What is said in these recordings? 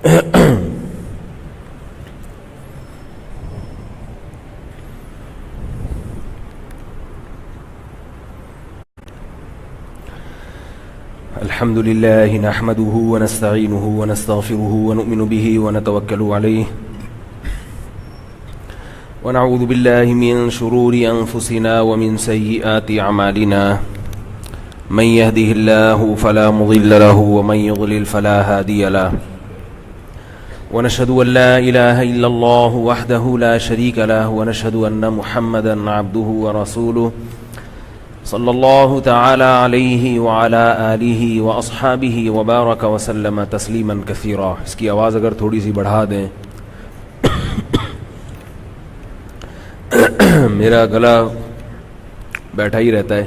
الحمد لله نحمده ونستعينه ونستغفره ونؤمن به ونتوكل عليه ونعوذ بالله من شرور أنفسنا ومن سيئات أعمالنا من يهده الله فلا مضل له ومن يضلل فلا هادي له ونشهد أن لا إله إلا الله وحده لا شريك له ونشهد أن محمدا عبده ورسوله صلی اللہ تعالی علیہ وعلی آلہ واصحابہ وبارک وسلم تسلیما کثیرا. اس کی آواز اگر تھوڑی سی بڑھا دیں. میرا گلا بیٹھا ہی رہتا ہے.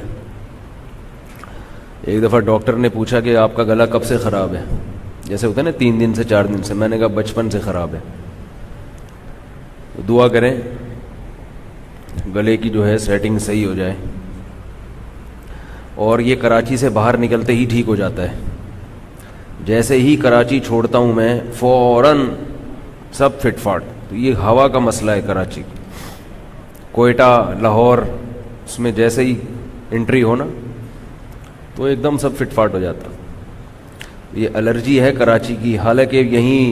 ایک دفعہ ڈاکٹر نے پوچھا کہ آپ کا گلا کب سے خراب ہے؟ جیسے ہوتا ہے نا 3 دن سے 4 دن سے. میں نے کہا بچپن سے خراب ہے. دعا کریں گلے کی جو ہے سیٹنگ صحیح ہو جائے, اور یہ کراچی سے باہر نکلتے ہی ٹھیک ہو جاتا ہے. جیسے ہی کراچی چھوڑتا ہوں میں فوراً سب فٹ فاٹ. تو یہ ہوا کا مسئلہ ہے کراچی. کوئٹہ, لاہور, اس میں جیسے ہی انٹری ہو نا تو ایک دم سب فٹ فاٹ ہو جاتا. یہ الرجی ہے کراچی کی, حالانکہ یہیں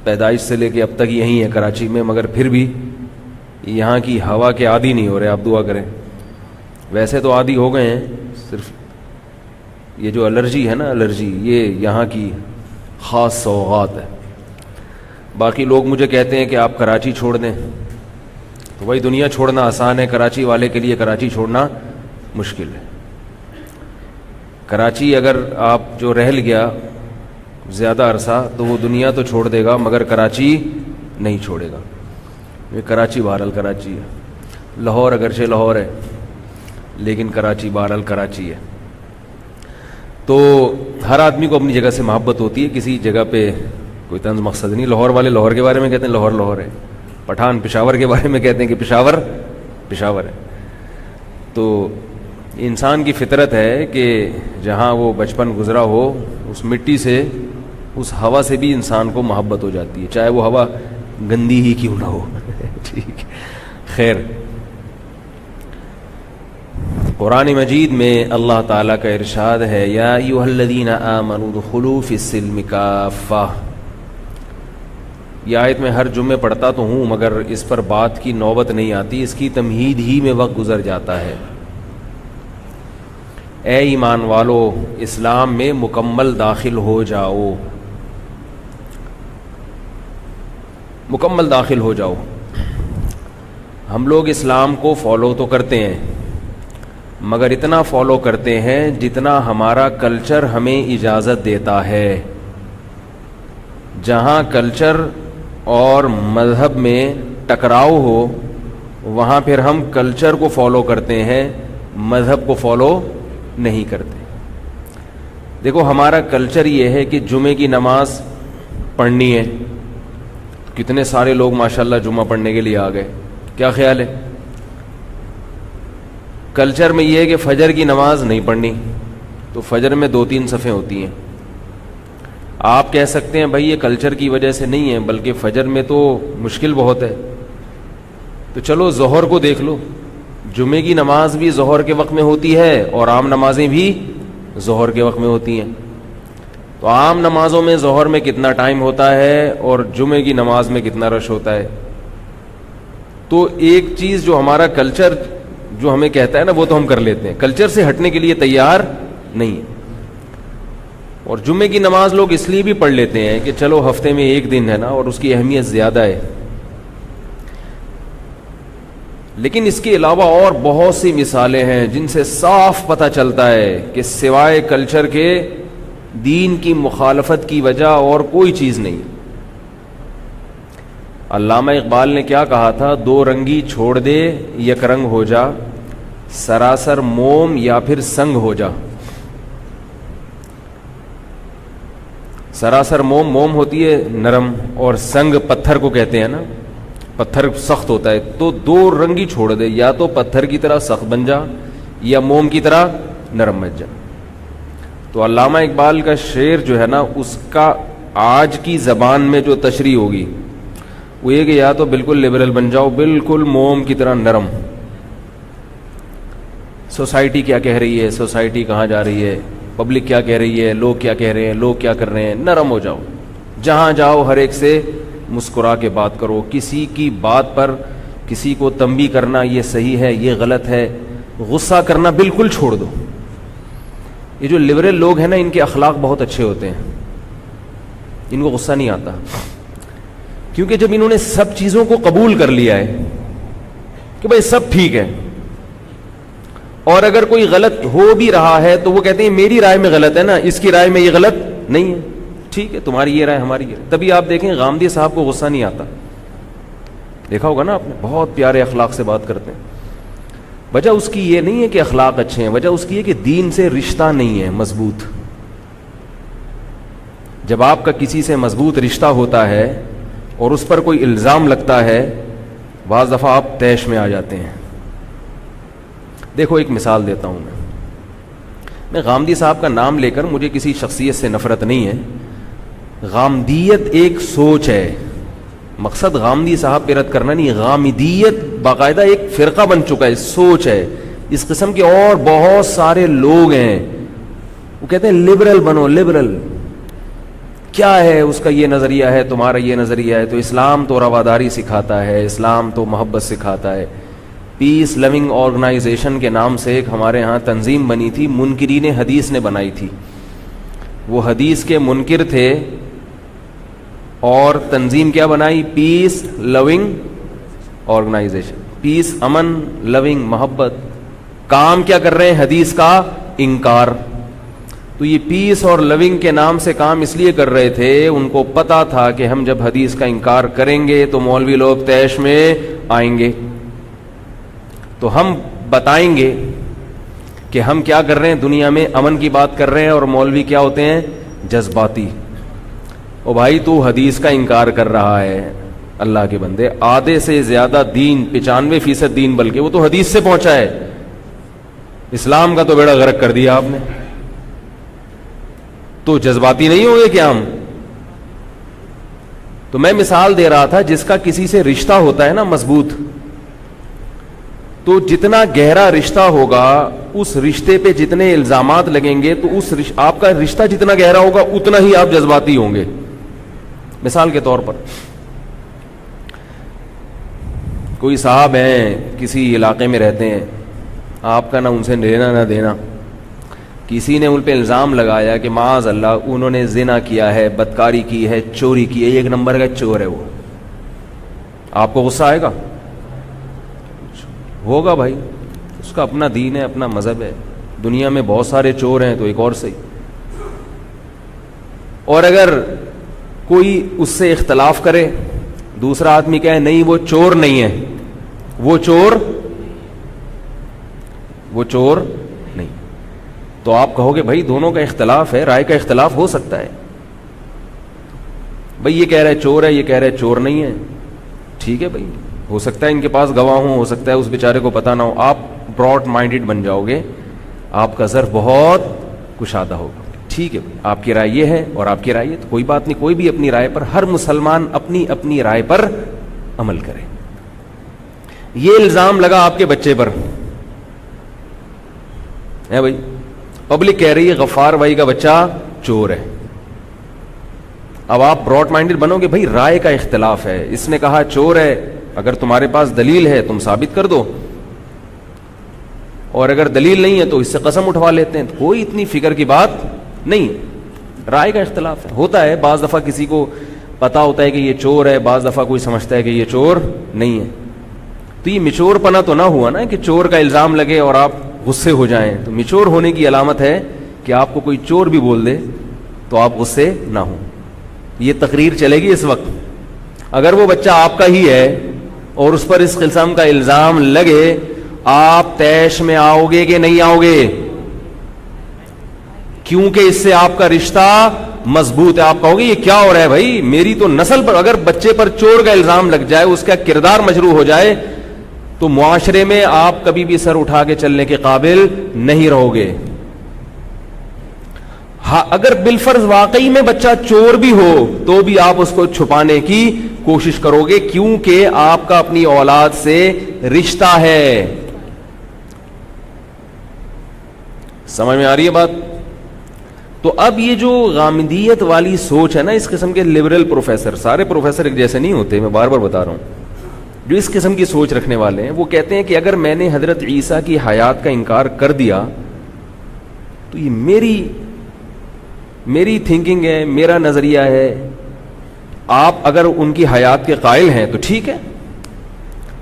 پیدائش سے لے کے اب تک یہیں ہے کراچی میں, مگر پھر بھی یہاں کی ہوا کے عادی نہیں ہو رہے. آپ دعا کریں. ویسے تو عادی ہو گئے ہیں, صرف یہ جو الرجی ہے نا, الرجی یہ یہاں کی خاص سوغات ہے. باقی لوگ مجھے کہتے ہیں کہ آپ کراچی چھوڑ دیں. تو بھائی دنیا چھوڑنا آسان ہے, کراچی والے کے لیے کراچی چھوڑنا مشکل ہے. کراچی اگر آپ جو رہ گیا زیادہ عرصہ تو وہ دنیا تو چھوڑ دے گا مگر کراچی نہیں چھوڑے گا. یہ کراچی بہرحال کراچی ہے. لاہور اگرچہ لاہور ہے لیکن کراچی بہرحال کراچی ہے. تو ہر آدمی کو اپنی جگہ سے محبت ہوتی ہے, کسی جگہ پہ کوئی طنز مقصد نہیں. لاہور والے لاہور کے بارے میں کہتے ہیں لاہور لاہور ہے, پٹھان پشاور کے بارے میں کہتے ہیں کہ پشاور پشاور ہے. تو انسان کی فطرت ہے کہ جہاں وہ بچپن گزرا ہو اس مٹی سے, اس ہوا سے بھی انسان کو محبت ہو جاتی ہے, چاہے وہ ہوا گندی ہی کیوں نہ ہو. ٹھیک, خیر. قرآن مجید میں اللہ تعالیٰ کا ارشاد ہے, یا ایھا الذین آمنوا ادخلوا فی السلم کافہ. یہ آیت میں ہر جمعے پڑھتا تو ہوں مگر اس پر بات کی نوبت نہیں آتی, اس کی تمہید ہی میں وقت گزر جاتا ہے. اے ایمان والو اسلام میں مکمل داخل ہو جاؤ, مکمل داخل ہو جاؤ. ہم لوگ اسلام کو فالو تو کرتے ہیں مگر اتنا فالو کرتے ہیں جتنا ہمارا کلچر ہمیں اجازت دیتا ہے. جہاں کلچر اور مذہب میں ٹکراؤ ہو وہاں پھر ہم کلچر کو فالو کرتے ہیں, مذہب کو فالو نہیں کرتے. دیکھو ہمارا کلچر یہ ہے کہ جمعے کی نماز پڑھنی ہے. کتنے سارے لوگ ماشاءاللہ جمعہ پڑھنے کے لیے آ گئے. کیا خیال ہے؟ کلچر میں یہ ہے کہ فجر کی نماز نہیں پڑھنی, تو فجر میں 2-3 صفیں ہوتی ہیں. آپ کہہ سکتے ہیں بھائی یہ کلچر کی وجہ سے نہیں ہے بلکہ فجر میں تو مشکل بہت ہے. تو چلو ظہر کو دیکھ لو, جمعے کی نماز بھی ظہر کے وقت میں ہوتی ہے اور عام نمازیں بھی ظہر کے وقت میں ہوتی ہیں. تو عام نمازوں میں ظہر میں کتنا ٹائم ہوتا ہے اور جمعے کی نماز میں کتنا رش ہوتا ہے. تو ایک چیز جو ہمارا کلچر جو ہمیں کہتا ہے نا وہ تو ہم کر لیتے ہیں, کلچر سے ہٹنے کے لیے تیار نہیں. اور جمعے کی نماز لوگ اس لیے بھی پڑھ لیتے ہیں کہ چلو ہفتے میں ایک دن ہے نا اور اس کی اہمیت زیادہ ہے. لیکن اس کے علاوہ اور بہت سی مثالیں ہیں جن سے صاف پتہ چلتا ہے کہ سوائے کلچر کے دین کی مخالفت کی وجہ اور کوئی چیز نہیں. علامہ اقبال نے کیا کہا تھا, 2 رنگی چھوڑ دے یک رنگ ہو جا, سراسر موم یا پھر سنگ ہو جا. سراسر موم, موم ہوتی ہے نرم اور سنگ پتھر کو کہتے ہیں نا, پتھر سخت ہوتا ہے. تو 2 رنگی چھوڑ دے, یا تو پتھر کی طرح سخت بن جا یا موم کی طرح نرم بن جا. تو علامہ اقبال کا شعر جو ہے نا اس کا آج کی زبان میں جو تشریح ہوگی وہ یہ کہ یا تو بالکل لبرل بن جاؤ، بالکل موم کی طرح نرم. سوسائٹی کیا کہہ رہی ہے، سوسائٹی کہاں جا رہی ہے، پبلک کیا کہہ رہی ہے، لوگ کیا کہہ رہے ہیں، لوگ کیا کر رہے ہیں، نرم ہو جاؤ. جہاں جاؤ ہر ایک سے مسکرا کے بات کرو. کسی کی بات پر کسی کو تنبیہ کرنا یہ صحیح ہے یہ غلط ہے، غصہ کرنا بالکل چھوڑ دو. یہ جو لبرل لوگ ہیں نا، ان کے اخلاق بہت اچھے ہوتے ہیں، ان کو غصہ نہیں آتا، کیونکہ جب انہوں نے سب چیزوں کو قبول کر لیا ہے کہ بھائی سب ٹھیک ہے، اور اگر کوئی غلط ہو بھی رہا ہے تو وہ کہتے ہیں میری رائے میں غلط ہے نا، اس کی رائے میں یہ غلط نہیں ہے، ٹھیک ہے تمہاری یہ رائے ہماری یہ رائے. تبھی آپ دیکھیں غامدی صاحب کو غصہ نہیں آتا، دیکھا ہوگا نا آپ نے، بہت پیارے اخلاق سے بات کرتے ہیں. وجہ اس کی یہ نہیں ہے کہ اخلاق اچھے ہیں، وجہ اس کی ہے کہ دین سے رشتہ نہیں ہے مضبوط. جب آپ کا کسی سے مضبوط رشتہ ہوتا ہے اور اس پر کوئی الزام لگتا ہے، بعض دفعہ آپ طیش میں آ جاتے ہیں. دیکھو ایک مثال دیتا ہوں میں غامدی صاحب کا نام لے کر مجھے کسی شخصیت سے نفرت نہیں ہے. غامدیت ایک سوچ ہے، مقصد غامدی صاحب پہ رد کرنا نہیں. غامدیت باقاعدہ ایک فرقہ بن چکا ہے، سوچ ہے. اس قسم کے اور بہت سارے لوگ ہیں، وہ کہتے ہیں لبرل بنو. لبرل کیا ہے؟ اس کا یہ نظریہ ہے، تمہارا یہ نظریہ ہے. تو اسلام تو رواداری سکھاتا ہے، اسلام تو محبت سکھاتا ہے. پیس لونگ آرگنائزیشن کے نام سے ایک ہمارے ہاں تنظیم بنی تھی، منکرین حدیث نے بنائی تھی. وہ حدیث کے منکر تھے اور تنظیم کیا بنائی؟ پیس لونگ آرگنائزیشن. پیس، امن، لونگ، محبت. کام کیا کر رہے ہیں؟ حدیث کا انکار. تو یہ پیس اور لونگ کے نام سے کام اس لیے کر رہے تھے، ان کو پتا تھا کہ ہم جب حدیث کا انکار کریں گے تو مولوی لوگ طیش میں آئیں گے، تو ہم بتائیں گے کہ ہم کیا کر رہے ہیں، دنیا میں امن کی بات کر رہے ہیں، اور مولوی کیا ہوتے ہیں؟ جذباتی. او بھائی تو حدیث کا انکار کر رہا ہے، اللہ کے بندے آدھے سے زیادہ دین، 95% دین بلکہ وہ تو حدیث سے پہنچا ہے. اسلام کا تو بیڑا غرق کر دیا آپ نے. تو جذباتی نہیں ہوں گے کیا ہم؟ تو میں مثال دے رہا تھا، جس کا کسی سے رشتہ ہوتا ہے نا مضبوط، تو جتنا گہرا رشتہ ہوگا اس رشتے پہ جتنے الزامات لگیں گے تو آپ کا رشتہ جتنا گہرا ہوگا اتنا ہی آپ جذباتی ہوں گے. مثال کے طور پر کوئی صاحب ہیں، کسی علاقے میں رہتے ہیں، آپ کا نہ ان سے لینا نہ دینا، کسی نے ان پہ الزام لگایا کہ معاذ اللہ انہوں نے زنا کیا ہے، بدکاری کی ہے، چوری کی ہے، ایک نمبر کا چور ہے وہ، آپ کو غصہ آئے گا؟ ہوگا بھائی، اس کا اپنا دین ہے، اپنا مذہب ہے. دنیا میں بہت سارے چور ہیں تو ایک اور صحیح. اور اگر کوئی اس سے اختلاف کرے، دوسرا آدمی کہے نہیں وہ چور نہیں ہے، وہ چور نہیں، تو آپ کہو گے بھائی دونوں کا اختلاف ہے، رائے کا اختلاف ہو سکتا ہے. بھائی یہ کہہ رہا ہے چور ہے، یہ کہہ رہا ہے چور نہیں ہے، ٹھیک ہے بھائی، ہو سکتا ہے ان کے پاس گواہ ہوں، ہو سکتا ہے اس بیچارے کو پتہ نہ ہو. آپ براڈ مائنڈڈ بن جاؤ گے، آپ کا ظرف بہت کشادہ ہوگا. ٹھیک ہے بھائی، آپ کی رائے یہ ہے اور آپ کی رائے یہ، تو کوئی بات نہیں، کوئی بھی اپنی رائے پر، ہر مسلمان اپنی اپنی رائے پر عمل کرے. یہ الزام لگا آپ کے بچے پر ہے بھائی، پبلک کہہ رہی ہے غفار بھائی کا بچہ چور ہے. اب آپ براڈ مائنڈڈ بنو گے، بھائی رائے کا اختلاف ہے، اس نے کہا چور ہے، اگر تمہارے پاس دلیل ہے تم ثابت کر دو، اور اگر دلیل نہیں ہے تو اس سے قسم اٹھوا لیتے ہیں. کوئی اتنی فکر کی بات نہیں، رائے کا اختلاف ہے. ہوتا ہے بعض دفعہ کسی کو پتا ہوتا ہے کہ یہ چور ہے، بعض دفعہ کوئی سمجھتا ہے کہ یہ چور نہیں ہے. تو یہ میچور پنا تو نہ ہوا نا کہ چور کا الزام لگے اور آپ غصے ہو جائیں. تو میچور ہونے کی علامت ہے کہ آپ کو کوئی چور بھی بول دے تو آپ غصے نہ ہوں. یہ تقریر چلے گی اس وقت. اگر وہ بچہ آپ کا ہی ہے اور اس پر اس قسم کا الزام لگے، آپ طیش میں آؤ گے کہ نہیں آؤ گے؟ کیونکہ اس سے آپ کا رشتہ مضبوط ہے. آپ کہو گے یہ کیا ہو رہا ہے بھائی، میری تو نسل پر اگر بچے پر چور کا الزام لگ جائے، اس کا کردار مجروح ہو جائے، تو معاشرے میں آپ کبھی بھی سر اٹھا کے چلنے کے قابل نہیں رہو گے. ہاں اگر بالفرض واقعی میں بچہ چور بھی ہو تو بھی آپ اس کو چھپانے کی کوشش کرو گے، کیونکہ آپ کا اپنی اولاد سے رشتہ ہے. سمجھ میں آ رہی ہے بات؟ تو اب یہ جو غامدیت والی سوچ ہے نا، اس قسم کے لبرل پروفیسر، سارے پروفیسر ایک جیسے نہیں ہوتے، میں بار بار بتا رہا ہوں، جو اس قسم کی سوچ رکھنے والے ہیں وہ کہتے ہیں کہ اگر میں نے حضرت عیسیٰ کی حیات کا انکار کر دیا تو یہ میری تھنکنگ ہے، میرا نظریہ ہے. آپ اگر ان کی حیات کے قائل ہیں تو ٹھیک ہے.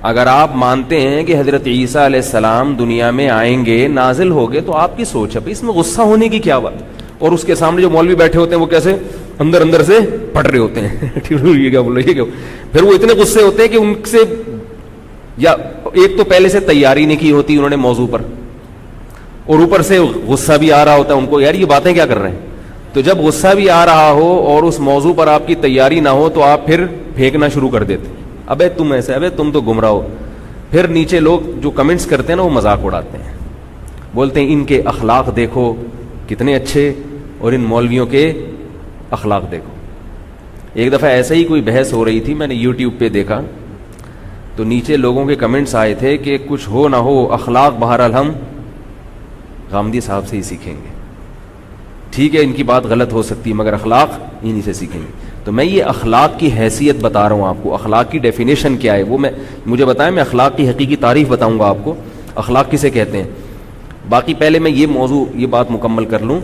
اگر آپ مانتے ہیں کہ حضرت عیسیٰ علیہ السلام دنیا میں آئیں گے، نازل ہوگے، تو آپ کی سوچ ہے، اس میں غصہ ہونے کی کیا بات. اور اس کے سامنے جو مولوی بیٹھے ہوتے ہیں وہ کیسے اندر سے پھٹ رہے ہوتے ہیں یہ کیا بولو، یہ کیا. پھر وہ اتنے غصے ہوتے ہیں کہ ان سے یا ایک تو پہلے سے تیاری نہیں کی ہوتی انہوں نے موضوع پر، اور اوپر سے غصہ بھی آ رہا ہوتا ہے ان کو، یار یہ باتیں کیا کر رہے ہیں. تو جب غصہ بھی آ رہا ہو اور اس موضوع پر آپ کی تیاری نہ ہو تو آپ پھر پھینکنا شروع کر دیتے، ابے تم ایسے، ابے تم تو گمراہ ہو. پھر نیچے لوگ جو کمنٹس کرتے ہیں نا وہ مذاق اڑاتے ہیں، بولتے ہیں ان کے اخلاق دیکھو کتنے اچھے اور ان مولویوں کے اخلاق دیکھو. ایک دفعہ ایسے ہی کوئی بحث ہو رہی تھی، میں نے یوٹیوب پہ دیکھا تو نیچے لوگوں کے کمنٹس آئے تھے کہ کچھ ہو نہ ہو اخلاق بہرحال ہم غامدی صاحب سے ہی سیکھیں گے. ٹھیک ہے ان کی بات غلط ہو سکتی ہے مگر اخلاق انہی سے سیکھیں گے. تو میں یہ اخلاق کی حیثیت بتا رہا ہوں آپ کو، اخلاق کی ڈیفینیشن کیا ہے وہ مجھے بتائیں، میں اخلاق کی حقیقی تعریف بتاؤں گا آپ کو، اخلاق کسے کہتے ہیں. باقی پہلے میں یہ بات مکمل کر لوں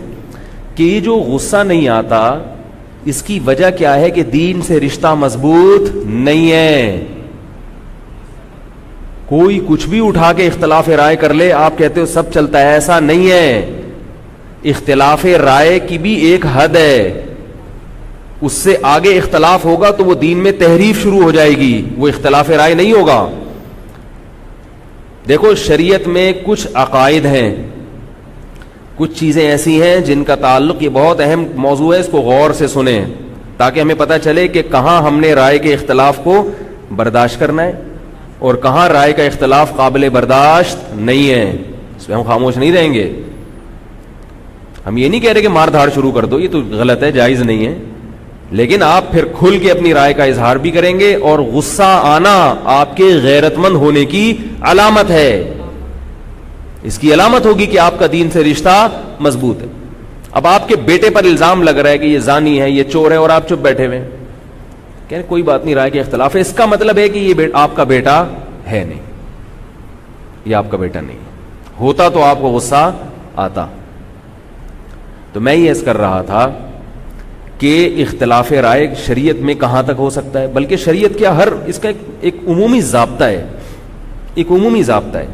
کہ یہ جو غصہ نہیں آتا اس کی وجہ کیا ہے کہ دین سے رشتہ مضبوط نہیں ہے. کوئی کچھ بھی اٹھا کے اختلاف رائے کر لے، آپ کہتے ہو سب چلتا ہے، ایسا نہیں ہے. اختلاف رائے کی بھی ایک حد ہے، اس سے آگے اختلاف ہوگا تو وہ دین میں تحریف شروع ہو جائے گی، وہ اختلاف رائے نہیں ہوگا. دیکھو شریعت میں کچھ عقائد ہیں، کچھ چیزیں ایسی ہیں جن کا تعلق، یہ بہت اہم موضوع ہے، اس کو غور سے سنیں تاکہ ہمیں پتہ چلے کہ کہاں ہم نے رائے کے اختلاف کو برداشت کرنا ہے اور کہاں رائے کا اختلاف قابل برداشت نہیں ہے. اس پہ ہم خاموش نہیں رہیں گے. ہم یہ نہیں کہہ رہے کہ مار دھاڑ شروع کر دو، یہ تو غلط ہے، جائز نہیں ہے، لیکن آپ پھر کھل کے اپنی رائے کا اظہار بھی کریں گے. اور غصہ آنا آپ کے غیرت مند ہونے کی علامت ہے، اس کی علامت ہوگی کہ آپ کا دین سے رشتہ مضبوط ہے. اب آپ کے بیٹے پر الزام لگ رہا ہے کہ یہ زانی ہے، یہ چور ہے، اور آپ چپ بیٹھے ہوئے کہ کوئی بات نہیں، رائے کے اختلاف ہے. اس کا مطلب ہے کہ یہ آپ کا بیٹا ہے نہیں، یہ آپ کا بیٹا نہیں. ہوتا تو آپ کو غصہ آتا. تو میں یہ عرض کر رہا تھا کہ اختلاف رائے شریعت میں کہاں تک ہو سکتا ہے، بلکہ شریعت کیا اس کا ایک عمومی ضابطہ ہے، ایک عمومی ضابطہ ہے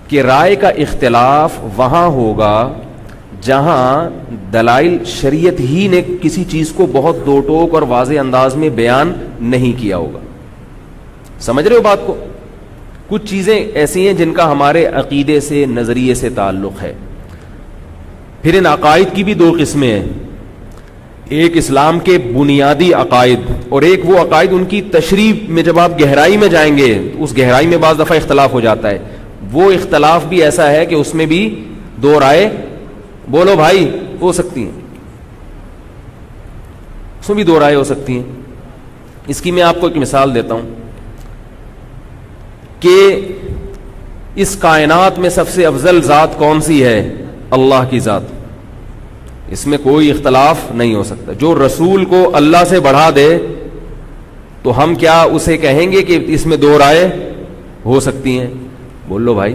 کہ رائے کا اختلاف وہاں ہوگا جہاں دلائل شریعت ہی نے کسی چیز کو بہت دو ٹوک اور واضح انداز میں بیان نہیں کیا ہوگا. سمجھ رہے ہو بات کو؟ کچھ چیزیں ایسی ہیں جن کا ہمارے عقیدے سے، نظریے سے تعلق ہے. پھر ان عقائد کی بھی دو قسمیں ہیں، ایک اسلام کے بنیادی عقائد اور ایک وہ عقائد ان کی تشریح میں جب آپ گہرائی میں جائیں گے اس گہرائی میں بعض دفعہ اختلاف ہو جاتا ہے. وہ اختلاف بھی ایسا ہے کہ اس میں بھی دو رائے، بولو بھائی، ہو سکتی ہیں، اس میں بھی دو رائے ہو سکتی ہیں. اس کی میں آپ کو ایک مثال دیتا ہوں کہ اس کائنات میں سب سے افضل ذات کون سی ہے؟ اللہ کی ذات. اس میں کوئی اختلاف نہیں ہو سکتا. جو رسول کو اللہ سے بڑھا دے تو ہم کیا اسے کہیں گے کہ اس میں دو رائے ہو سکتی ہیں؟ بول لو بھائی،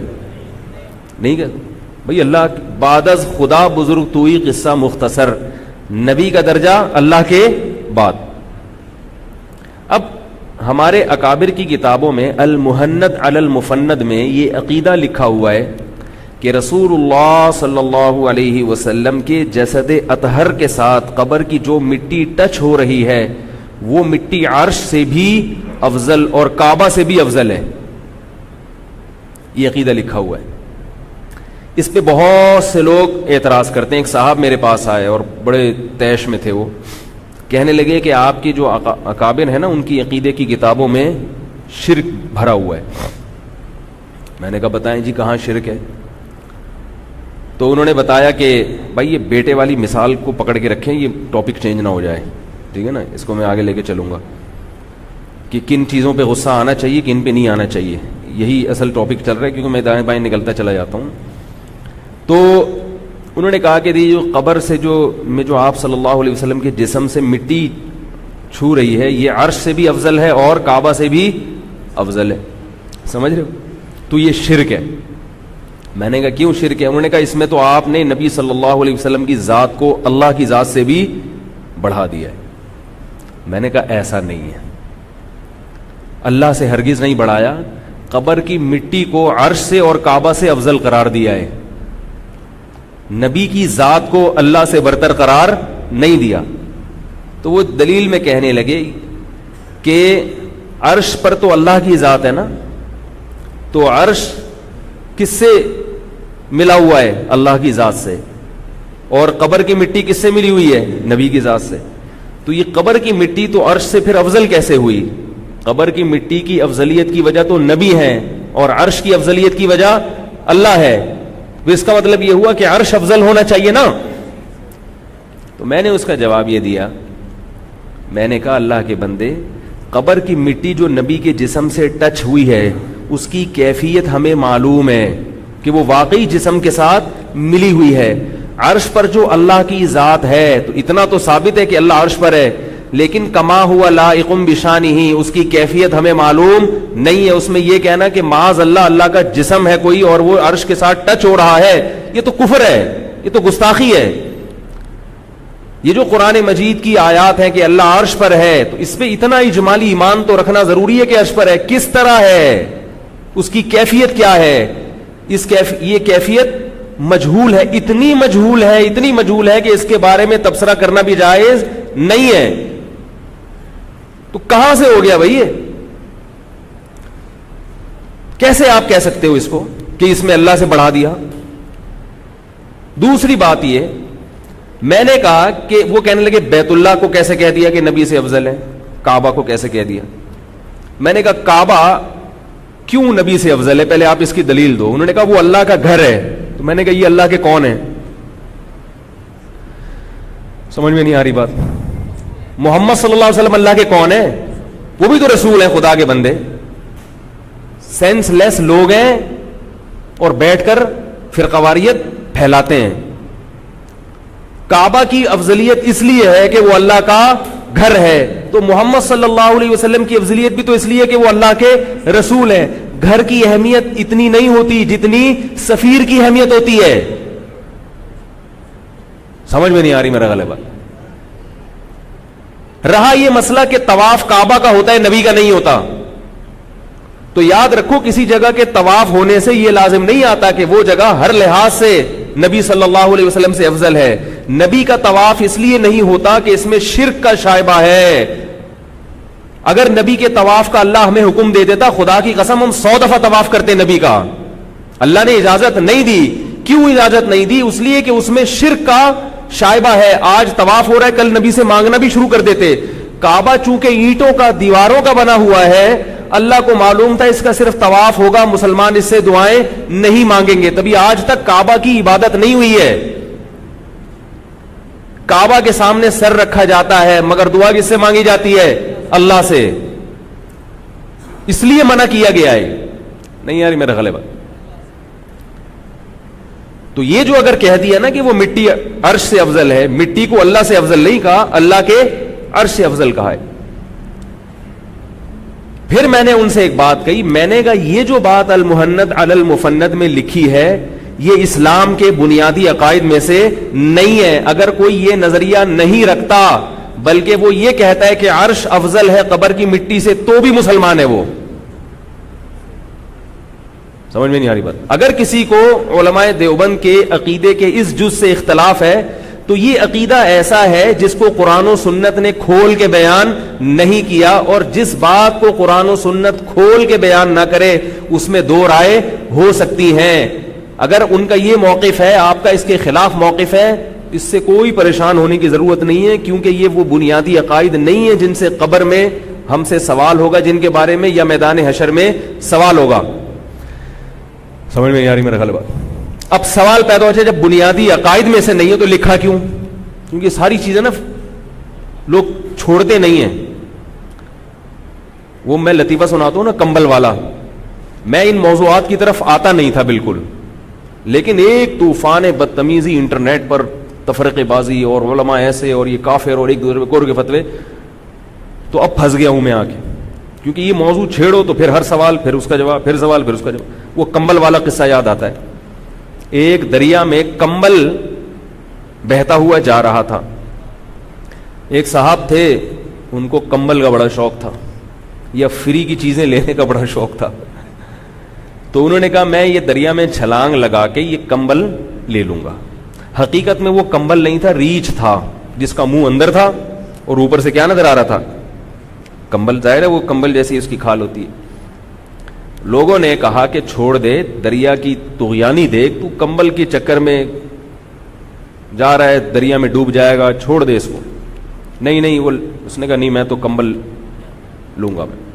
نہیں کہتے بھائی. اللہ بعد از خدا بزرگ توئی، قصہ مختصر، نبی کا درجہ اللہ کے بعد. اب ہمارے اکابر کی کتابوں میں المہند علی المفند میں یہ عقیدہ لکھا ہوا ہے کہ رسول اللہ صلی اللہ علیہ وسلم کے جسد اطہر کے ساتھ قبر کی جو مٹی ٹچ ہو رہی ہے وہ مٹی عرش سے بھی افضل اور کعبہ سے بھی افضل ہے. یہ عقیدہ لکھا ہوا ہے. اس پہ بہت سے لوگ اعتراض کرتے ہیں. ایک صاحب میرے پاس آئے اور بڑے طیش میں تھے، وہ کہنے لگے کہ آپ کی جو اکابر ہیں نا ان کی عقیدے کی کتابوں میں شرک بھرا ہوا ہے. میں نے کہا بتائیں جی کہاں شرک ہے؟ تو انہوں نے بتایا کہ بھائی یہ بیٹے والی مثال کو پکڑ کے رکھیں, یہ ٹاپک چینج نہ ہو جائے, ٹھیک ہے نا, اس کو میں آگے لے کے چلوں گا کہ کن چیزوں پہ غصہ آنا چاہیے, کن پہ نہیں آنا چاہیے. یہی اصل ٹاپک چل رہا ہے کیونکہ میں دائیں بائیں نکلتا چلا جاتا ہوں. تو انہوں نے کہا کہ جو قبر سے جو آپ صلی اللہ علیہ وسلم کے جسم سے مٹی چھو رہی ہے, یہ عرش سے بھی افضل ہے اور کعبہ سے بھی افضل ہے. سمجھ رہے ہو؟ تو یہ شرک ہے. میں نے کہا کیوں شرک ہے؟ انہوں نے کہا اس میں تو آپ نے نبی صلی اللہ علیہ وسلم کی ذات کو اللہ کی ذات سے بھی بڑھا دیا ہے. میں نے کہا ایسا نہیں ہے, اللہ سے ہرگز نہیں بڑھایا. قبر کی مٹی کو عرش سے اور کعبہ سے افضل قرار دیا ہے, نبی کی ذات کو اللہ سے برتر قرار نہیں دیا. تو وہ دلیل میں کہنے لگے کہ عرش پر تو اللہ کی ذات ہے نا, تو عرش کس سے ملا ہوا ہے؟ اللہ کی ذات سے. اور قبر کی مٹی کس سے ملی ہوئی ہے؟ نبی کی ذات سے. تو یہ قبر کی مٹی تو عرش سے پھر افضل کیسے ہوئی؟ قبر کی مٹی کی افضلیت کی وجہ تو نبی ہے اور عرش کی افضلیت کی وجہ اللہ ہے. تو اس کا مطلب یہ ہوا کہ عرش افضل ہونا چاہیے نا. تو میں نے اس کا جواب یہ دیا, میں نے کہا اللہ کے بندے, قبر کی مٹی جو نبی کے جسم سے ٹچ ہوئی ہے اس کی کیفیت ہمیں معلوم ہے کہ وہ واقعی جسم کے ساتھ ملی ہوئی ہے. عرش پر جو اللہ کی ذات ہے تو اتنا تو ثابت ہے کہ اللہ عرش پر ہے, لیکن کما ہوا لائق بشانہ, اس کی کیفیت ہمیں معلوم نہیں ہے. اس میں یہ کہنا کہ معاذ اللہ کا جسم ہے کوئی اور وہ عرش کے ساتھ ٹچ ہو رہا ہے, یہ تو کفر ہے, یہ تو گستاخی ہے. یہ جو قرآن مجید کی آیات ہیں کہ اللہ عرش پر ہے, تو اس پہ اتنا اجمالی ایمان تو رکھنا ضروری ہے کہ عرش پر ہے. کس طرح ہے, اس کی کیفیت کیا ہے؟ یہ کیفیت مجہول ہے, اتنی مجہول ہے کہ اس کے بارے میں تبصرہ کرنا بھی جائز نہیں ہے. تو کہاں سے ہو گیا بھائی یہ؟ کیسے آپ کہہ سکتے ہو اس کو کہ اس میں اللہ سے بڑھا دیا؟ دوسری بات یہ, میں نے کہا کہ وہ کہنے لگے بیت اللہ کو کیسے کہہ دیا کہ نبی سے افضل ہے, کعبہ کو کیسے کہہ دیا؟ میں نے کہا کعبہ کیوں نبی سے افضل ہے, پہلے آپ اس کی دلیل دو. انہوں نے کہا وہ اللہ کا گھر ہے. تو میں نے کہا یہ اللہ کے کون ہیں؟ سمجھ میں نہیں آ رہی بات. محمد صلی اللہ علیہ وسلم اللہ کے کون ہیں؟ وہ بھی تو رسول ہیں, خدا کے بندے. سینس لیس لوگ ہیں اور بیٹھ کر فرقواریت پھیلاتے ہیں. کعبہ کی افضلیت اس لیے ہے کہ وہ اللہ کا گھر ہے, تو محمد صلی اللہ علیہ وسلم کی افضلیت بھی تو اس لیے کہ وہ اللہ کے رسول ہیں. گھر کی اہمیت اتنی نہیں ہوتی جتنی سفیر کی اہمیت ہوتی ہے. سمجھ میں نہیں آ رہی میرا غلط بات. رہا یہ مسئلہ کہ طواف کعبہ کا ہوتا ہے, نبی کا نہیں ہوتا, تو یاد رکھو کسی جگہ کے طواف ہونے سے یہ لازم نہیں آتا کہ وہ جگہ ہر لحاظ سے نبی صلی اللہ علیہ وسلم سے افضل ہے. نبی کا طواف اس لیے نہیں ہوتا کہ اس میں شرک کا شائبہ ہے. اگر نبی کے طواف کا اللہ ہمیں حکم دے دیتا, خدا کی قسم ہم 100 دفعہ طواف کرتے نبی کا. اللہ نے اجازت نہیں دی. کیوں اجازت نہیں دی؟ اس لیے کہ اس میں شرک کا شائبہ ہے. آج طواف ہو رہا ہے, کل نبی سے مانگنا بھی شروع کر دیتے. کعبہ چونکہ اینٹوں کا, دیواروں کا بنا ہوا ہے, اللہ کو معلوم تھا اس کا صرف طواف ہوگا, مسلمان اس سے دعائیں نہیں مانگیں گے, تبھی آج تک کعبہ کی عبادت نہیں ہوئی ہے. کعبہ کے سامنے سر رکھا جاتا ہے مگر دعا کس سے مانگی جاتی ہے؟ اللہ سے. اس لیے منع کیا گیا ہے. نہیں یار میرا غلط. تو یہ جو اگر کہہ دیا نا کہ وہ مٹی عرش سے افضل ہے, مٹی کو اللہ سے افضل نہیں کہا, اللہ کے عرش سے افضل کہا ہے. پھر میں نے ان سے ایک بات کہی, میں نے کہا یہ جو بات المہند علی المفند میں لکھی ہے یہ اسلام کے بنیادی عقائد میں سے نہیں ہے. اگر کوئی یہ نظریہ نہیں رکھتا بلکہ وہ یہ کہتا ہے کہ عرش افضل ہے قبر کی مٹی سے, تو بھی مسلمان ہے وہ. سمجھ میں نہیں آ رہی بات. اگر کسی کو علماء دیوبند کے عقیدے کے اس جز سے اختلاف ہے تو یہ عقیدہ ایسا ہے جس کو قرآن و سنت نے کھول کے بیان نہیں کیا, اور جس بات کو قرآن و سنت کھول کے بیان نہ کرے اس میں دو رائے ہو سکتی ہیں. اگر ان کا یہ موقف ہے, آپ کا اس کے خلاف موقف ہے, اس سے کوئی پریشان ہونے کی ضرورت نہیں ہے, کیونکہ یہ وہ بنیادی عقائد نہیں ہے جن سے قبر میں ہم سے سوال ہوگا, جن کے بارے میں یا میدان حشر میں سوال ہوگا. سمجھ میں نہیں آ رہی میرا غلط بات. اب سوال پیدا ہو جائے جب بنیادی عقائد میں سے نہیں ہے تو لکھا کیوں؟ کیونکہ ساری چیزیں نا لوگ چھوڑتے نہیں ہیں. وہ میں لطیفہ سناتا ہوں نا کمبل والا, میں ان موضوعات کی طرف آتا نہیں تھا بالکل, لیکن ایک طوفان بدتمیزی انٹرنیٹ پر, تفرقے بازی اور علماء ایسے اور یہ کافر اور ایک دوسرے پہ کفر کے فتوے, تو اب پھنس گیا ہوں میں آ کے, کیونکہ یہ موضوع چھیڑو تو پھر ہر سوال پھر اس کا جواب, پھر سوال پھر اس کا جواب. وہ کمبل والا قصہ یاد آتا ہے. ایک دریا میں کمبل بہتا ہوا جا رہا تھا. ایک صاحب تھے, ان کو کمبل کا بڑا شوق تھا یا فری کی چیزیں لینے کا بڑا شوق تھا. تو انہوں نے کہا میں یہ دریا میں چھلانگ لگا کے یہ کمبل لے لوں گا. حقیقت میں وہ کمبل نہیں تھا, ریچھ تھا جس کا منہ اندر تھا اور اوپر سے کیا نظر آ رہا تھا؟ کمبل. ظاہر ہے وہ کمبل جیسی اس کی کھال ہوتی ہے. لوگوں نے کہا کہ چھوڑ دے, دریا کی طغیانی دیکھ, تو کمبل کے چکر میں جا رہا ہے, دریا میں ڈوب جائے گا, چھوڑ دے اس کو. نہیں وہ اس نے کہا نہیں میں تو کمبل لوں گا. میں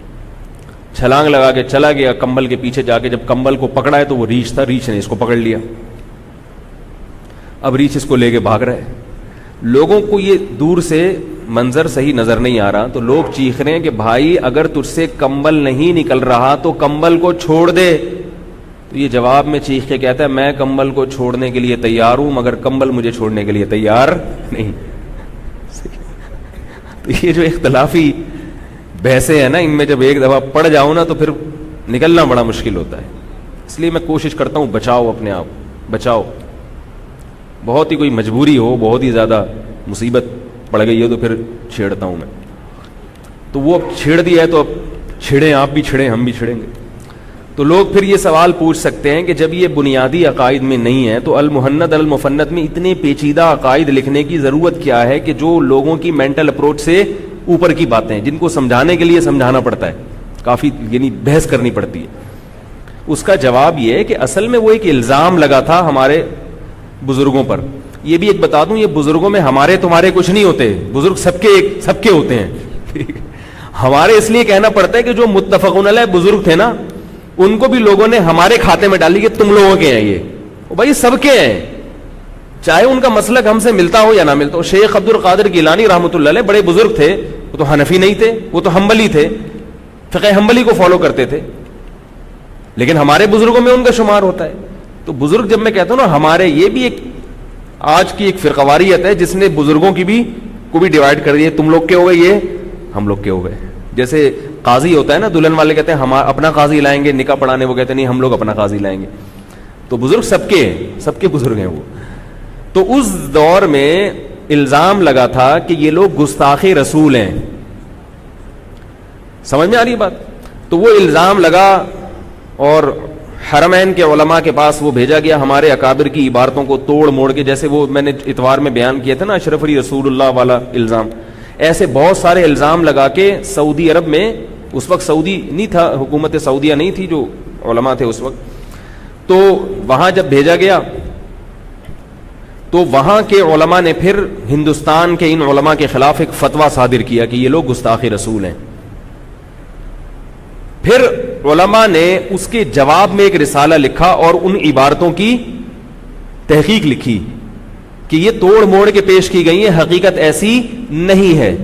چھلانگ لگا کے چلا گیا کمبل کے پیچھے جا کے, جب کمبل کو پکڑا ہے تو وہ ریچھ تھا, ریچھ نے اس کو پکڑ لیا. اب ریچھ اس کو لے کے بھاگ رہا ہے. لوگوں کو یہ دور سے منظر صحیح نظر نہیں آ رہا, تو لوگ چیخ رہے ہیں کہ بھائی اگر تجھ سے کمبل نہیں نکل رہا تو کمبل کو چھوڑ دے. تو یہ جواب میں چیخ کے کہتا ہے میں کمبل کو چھوڑنے کے لیے تیار ہوں مگر کمبل مجھے چھوڑنے کے لیے تیار نہیں. تو یہ جو اختلافی بحثیں ہیں نا, ان میں جب ایک دفعہ پڑ جاؤ نا تو پھر نکلنا بڑا مشکل ہوتا ہے. اس لیے میں کوشش کرتا ہوں بچاؤ اپنے آپ, بچاؤ. بہت ہی کوئی مجبوری ہو, بہت ہی زیادہ مصیبت پڑ گئی ہے تو پھر چھیڑتا ہوں میں. تو وہ اب چھیڑ دیا ہے تو اب چھڑیں, آپ بھی چھڑیں, ہم بھی چھڑیں گے. تو لوگ پھر یہ سوال پوچھ سکتے ہیں کہ جب یہ بنیادی عقائد میں نہیں ہے تو المہند المفند میں اتنے پیچیدہ عقائد لکھنے کی ضرورت کیا ہے کہ جو لوگوں کی مینٹل اپروچ سے اوپر کی باتیں, جن کو سمجھانے کے لیے سمجھانا پڑتا ہے, کافی یعنی بحث کرنی پڑتی ہے. اس کا جواب یہ ہے کہ اصل میں وہ ایک الزام لگا تھا ہمارے بزرگوں پر. یہ بھی ایک بتا دوں, یہ بزرگوں میں ہمارے تمہارے کچھ نہیں ہوتے, بزرگ سب کے ہوتے ہیں. ہمارے اس لیے کہنا پڑتا ہے کہ جو متفقون علیہ بزرگ تھے نا, ان کو بھی لوگوں نے ہمارے کھاتے میں ڈالی کہ تم لوگوں کے ہیں یہ. بھائی سب کے ہیں, چاہے ان کا مسلک ہم سے ملتا ہو یا نہ ملتا ہو. شیخ عبد القادر گیلانی رحمۃ اللہ علیہ بڑے بزرگ تھے, وہ تو حنفی نہیں تھے, وہ تو حنبلی تھے, فقہ حنبلی کو فالو کرتے تھے, لیکن ہمارے بزرگوں میں ان کا شمار ہوتا ہے. تو بزرگ جب میں کہتا ہوں نا ہمارے, یہ بھی ایک آج کی ایک فرقواریت ہے جس نے بزرگوں کی بھی کو بھی ڈیوائڈ کر دیا. تم لوگ کے ہو گئے, یہ ہم لوگ کے ہو گئے. جیسے قاضی ہوتا ہے نا, دلہن والے کہتے ہیں ہم اپنا قاضی لائیں گے نکاح پڑھانے, وہ کہتے ہیں نہیں ہم لوگ اپنا قاضی لائیں گے. تو بزرگ سب کے بزرگ ہیں وہ. تو اس دور میں الزام لگا تھا کہ یہ لوگ گستاخ رسول ہیں. سمجھ میں آ رہی بات؟ تو وہ الزام لگا اور حرمین کے علماء کے پاس وہ بھیجا گیا ہمارے اکابر کی عبارتوں کو توڑ موڑ کے, جیسے وہ میں نے اتوار میں بیان کیا تھا نا اشرف علی رسول اللہ والا الزام. ایسے بہت سارے الزام لگا کے سعودی عرب میں, اس وقت سعودی نہیں تھا, حکومت سعودیہ نہیں تھی, جو علماء تھے اس وقت, تو وہاں جب بھیجا گیا تو وہاں کے علماء نے پھر ہندوستان کے ان علماء کے خلاف ایک فتویٰ صادر کیا کہ یہ لوگ گستاخ رسول ہیں. پھر علماء نے اس کے جواب میں ایک رسالہ لکھا اور ان عبارتوں کی تحقیق لکھی کہ یہ توڑ موڑ کے پیش کی گئی ہیں, حقیقت ایسی نہیں ہے.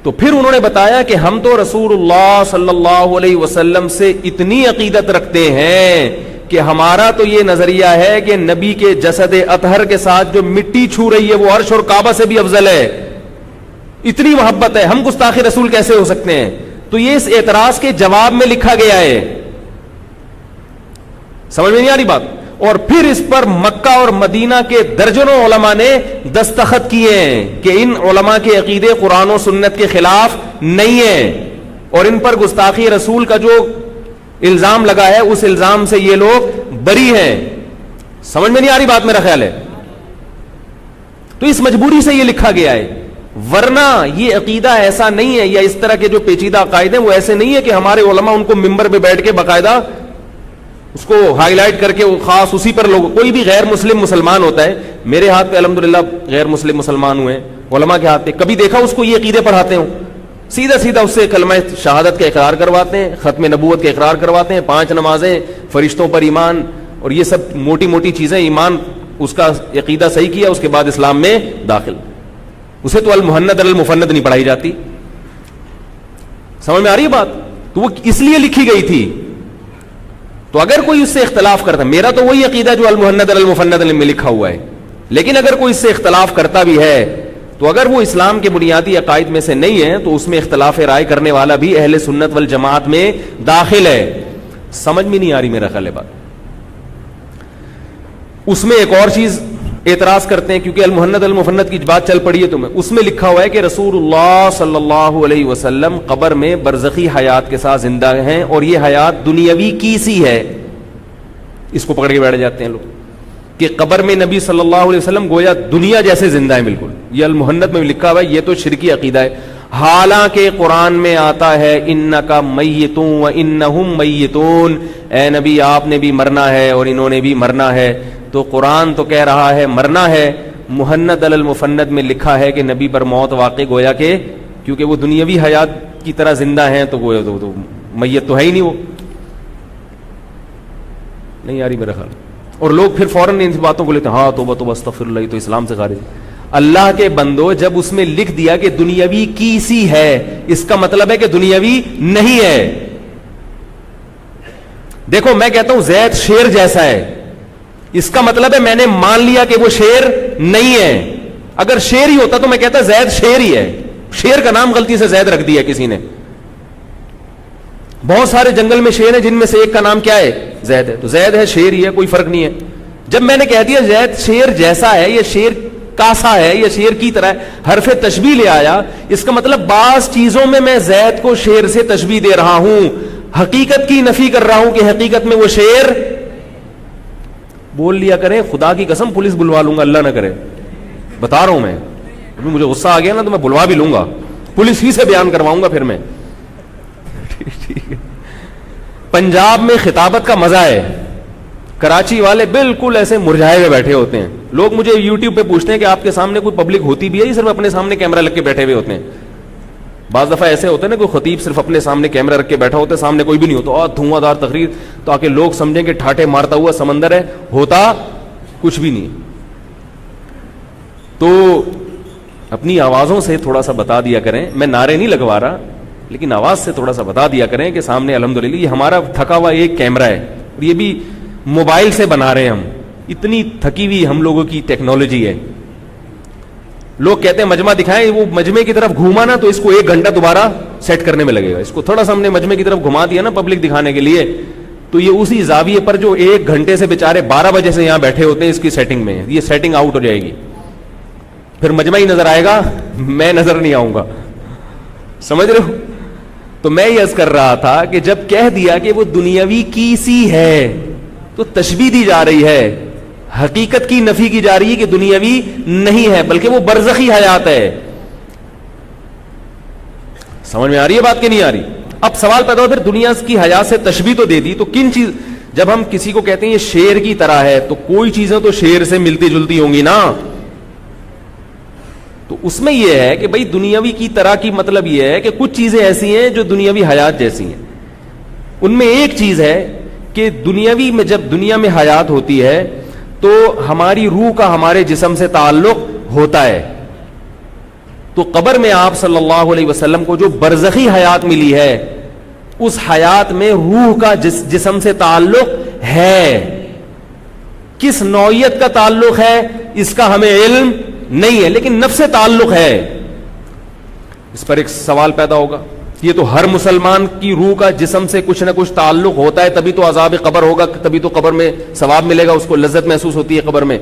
تو پھر انہوں نے بتایا کہ ہم تو رسول اللہ صلی اللہ علیہ وسلم سے اتنی عقیدت رکھتے ہیں کہ ہمارا تو یہ نظریہ ہے کہ نبی کے جسد اطہر کے ساتھ جو مٹی چھو رہی ہے وہ عرش اور کعبہ سے بھی افضل ہے. اتنی محبت ہے, ہم گستاخ رسول کیسے ہو سکتے ہیں؟ تو یہ اس اعتراض کے جواب میں لکھا گیا ہے. سمجھ میں نہیں آ رہی بات؟ اور پھر اس پر مکہ اور مدینہ کے درجنوں علماء نے دستخط کیے ہیں کہ ان علماء کے عقیدے قرآن و سنت کے خلاف نہیں ہیں, اور ان پر گستاخی رسول کا جو الزام لگا ہے اس الزام سے یہ لوگ بری ہیں. سمجھ میں نہیں آ رہی بات؟ میرا خیال ہے تو اس مجبوری سے یہ لکھا گیا ہے, ورنہ یہ عقیدہ ایسا نہیں ہے, یا اس طرح کے جو پیچیدہ عقائد ہیں وہ ایسے نہیں ہے کہ ہمارے علماء ان کو ممبر پہ بیٹھ کے باقاعدہ اس کو ہائی لائٹ کر کے خاص اسی پر لوگ. کوئی بھی غیر مسلم مسلمان ہوتا ہے, میرے ہاتھ پہ الحمدللہ غیر مسلم مسلمان ہوئے ہیں, علماء کے ہاتھ پہ کبھی دیکھا اس کو یہ عقیدے پڑھاتے ہوں؟ سیدھا اس سے کلمہ شہادت کا اقرار کرواتے ہیں, ختم نبوت کا اقرار کرواتے ہیں, 5 نمازیں, فرشتوں پر ایمان, اور یہ سب موٹی موٹی چیزیں، ایمان اس کا عقیدہ صحیح کیا اس کے بعد اسلام میں داخل، اسے تو المہند المفند نہیں پڑھائی جاتی. سمجھ میں آ رہی ہے بات؟ تو وہ اس لیے لکھی گئی تھی. تو اگر کوئی اس سے اختلاف کرتا، میرا تو وہی عقیدہ جو المہند المفند میں لکھا ہوا ہے، لیکن اگر کوئی اس سے اختلاف کرتا بھی ہے تو اگر وہ اسلام کے بنیادی عقائد میں سے نہیں ہے تو اس میں اختلاف رائے کرنے والا بھی اہل سنت والجماعت میں داخل ہے. سمجھ میں نہیں آ رہی میرا خیال ہے بات. اس میں ایک اور چیز اعتراض کرتے ہیں، کیونکہ المہند المفند کی بات چل پڑی ہے تو اس میں لکھا ہوا ہے کہ رسول اللہ صلی اللہ علیہ وسلم قبر میں برزخی حیات کے ساتھ زندہ ہیں اور یہ حیات دنیاوی کی سی ہے. اس کو پکڑ کے بیٹھ جاتے ہیں لوگ کہ قبر میں نبی صلی اللہ علیہ وسلم گویا دنیا جیسے زندہ ہے بالکل. یہ المہند میں لکھا ہوا ہے، یہ تو شرکی عقیدہ ہے. حالانکہ قرآن میں آتا ہے انکا میتون و انہم میتون، اے نبی آپ نے بھی مرنا ہے اور انہوں نے بھی مرنا ہے. تو قرآن تو کہہ رہا ہے مرنا ہے، مہند المفند میں لکھا ہے کہ نبی پر موت واقع، گویا کہ کیونکہ وہ دنیاوی حیات کی طرح زندہ ہیں تو گویا تو میت تو ہے ہی نہیں. وہ نہیں آ رہی میرا خیال. اور لوگ پھر فوراً ان باتوں کو لیتے ہیں، ہاں توبہ توبہ استغفر اللہ، تو اسلام سے خارج. اللہ کے بندو، جب اس میں لکھ دیا کہ دنیاوی کی سی ہے، اس کا مطلب ہے کہ دنیاوی نہیں ہے. دیکھو میں کہتا ہوں زید شیر جیسا ہے، اس کا مطلب ہے میں نے مان لیا کہ وہ شیر نہیں ہے. اگر شیر ہی ہوتا تو میں کہتا زید شیر ہی ہے. شیر کا نام غلطی سے زید رکھ دیا کسی نے. بہت سارے جنگل میں شیر ہیں جن میں سے ایک کا نام کیا ہے؟ زید ہے. تو زید ہے، شیر ہی ہے، کوئی فرق نہیں ہے. جب میں نے کہہ دیا زید شیر جیسا ہے، یہ شیر کاسا ہے، یہ شیر کی طرح ہے، حرف تشبیہ لے آیا، اس کا مطلب بعض چیزوں میں میں زید کو شیر سے تشبیہ دے رہا ہوں، حقیقت کی نفی کر رہا ہوں کہ حقیقت میں وہ شیر. بول لیا کریں خدا کی قسم پولیس بلوا لوں گا، اللہ نہ کرے، بتا رہا ہوں میں. مجھے غصہ آ گیا نا تو میں بلوا بھی لوں گا، پولیس ہی سے بیان کرواؤں گا پھر میں. پنجاب میں خطابت کا مزہ ہے، کراچی والے بالکل ایسے مرجھائے ہوئے بیٹھے ہوتے ہیں. لوگ مجھے یوٹیوب پہ پوچھتے ہیں کہ آپ کے سامنے کوئی پبلک ہوتی بھی ہے، صرف اپنے سامنے کیمرہ لگ کے بیٹھے ہوئے ہوتے ہیں. بعض دفعہ ایسے ہوتا ہے نا کوئی خطیب صرف اپنے سامنے کیمرہ رکھ کے بیٹھا ہوتا ہے، سامنے کوئی بھی نہیں ہوتا، اور دھواں دار تقریر تاکہ لوگ سمجھیں کہ ٹھاٹے مارتا ہوا سمندر ہے، ہوتا کچھ بھی نہیں. تو اپنی آوازوں سے تھوڑا سا بتا دیا کریں، میں نعرے نہیں لگوا رہا لیکن آواز سے تھوڑا سا بتا دیا کریں کہ سامنے الحمدللہ یہ ہمارا تھکا ہوا ایک کیمرہ ہے، اور یہ بھی موبائل سے بنا رہے ہیں ہم. اتنی تھکی ہوئی ہم لوگوں کی ٹیکنالوجی ہے. لوگ کہتے ہیں مجمع دکھائیں، وہ مجمع کی طرف گھوما نا تو اس کو 1 گھنٹہ دوبارہ سیٹ کرنے میں لگے گا. اس کو تھوڑا سا ہم نے مجمع کی طرف گھما دیا نا پبلک دکھانے کے لیے، تو یہ اسی زاویے پر جو 1 گھنٹے سے بیچارے 12 بجے سے یہاں بیٹھے ہوتے ہیں اس کی سیٹنگ میں، یہ سیٹنگ آؤٹ ہو جائے گی، پھر مجمع ہی نظر آئے گا، میں نظر نہیں آؤں گا. سمجھ رہے ہو؟ تو میں یہ عرض کر رہا تھا کہ جب کہہ دیا کہ وہ دنیاوی کی سی ہے تو تشبیہ دی جا رہی ہے، حقیقت کی نفی کی جا رہی ہے کہ دنیاوی نہیں ہے بلکہ وہ برزخی حیات ہے. سمجھ میں آ رہی ہے بات کہ نہیں آ رہی؟ اب سوال پیدا ہو پھر دنیا کی حیات سے تشبیہ تو دے دی، تو کن چیز، جب ہم کسی کو کہتے ہیں یہ شیر کی طرح ہے تو کوئی چیزیں تو شیر سے ملتی جلتی ہوں گی نا. تو اس میں یہ ہے کہ بھئی دنیاوی کی طرح کی مطلب یہ ہے کہ کچھ چیزیں ایسی ہیں جو دنیاوی حیات جیسی ہیں. ان میں ایک چیز ہے کہ دنیاوی میں جب دنیا میں حیات ہوتی ہے تو ہماری روح کا ہمارے جسم سے تعلق ہوتا ہے. تو قبر میں آپ صلی اللہ علیہ وسلم کو جو برزخی حیات ملی ہے اس حیات میں روح کا جسم سے تعلق ہے. کس نوعیت کا تعلق ہے اس کا ہمیں علم نہیں ہے، لیکن نفس تعلق ہے. اس پر ایک سوال پیدا ہوگا، یہ تو ہر مسلمان کی روح کا جسم سے کچھ نہ کچھ تعلق ہوتا ہے، تبھی تو عذاب قبر ہوگا، تبھی تو قبر میں ثواب ملے گا، اس کو لذت محسوس ہوتی ہے قبر میں.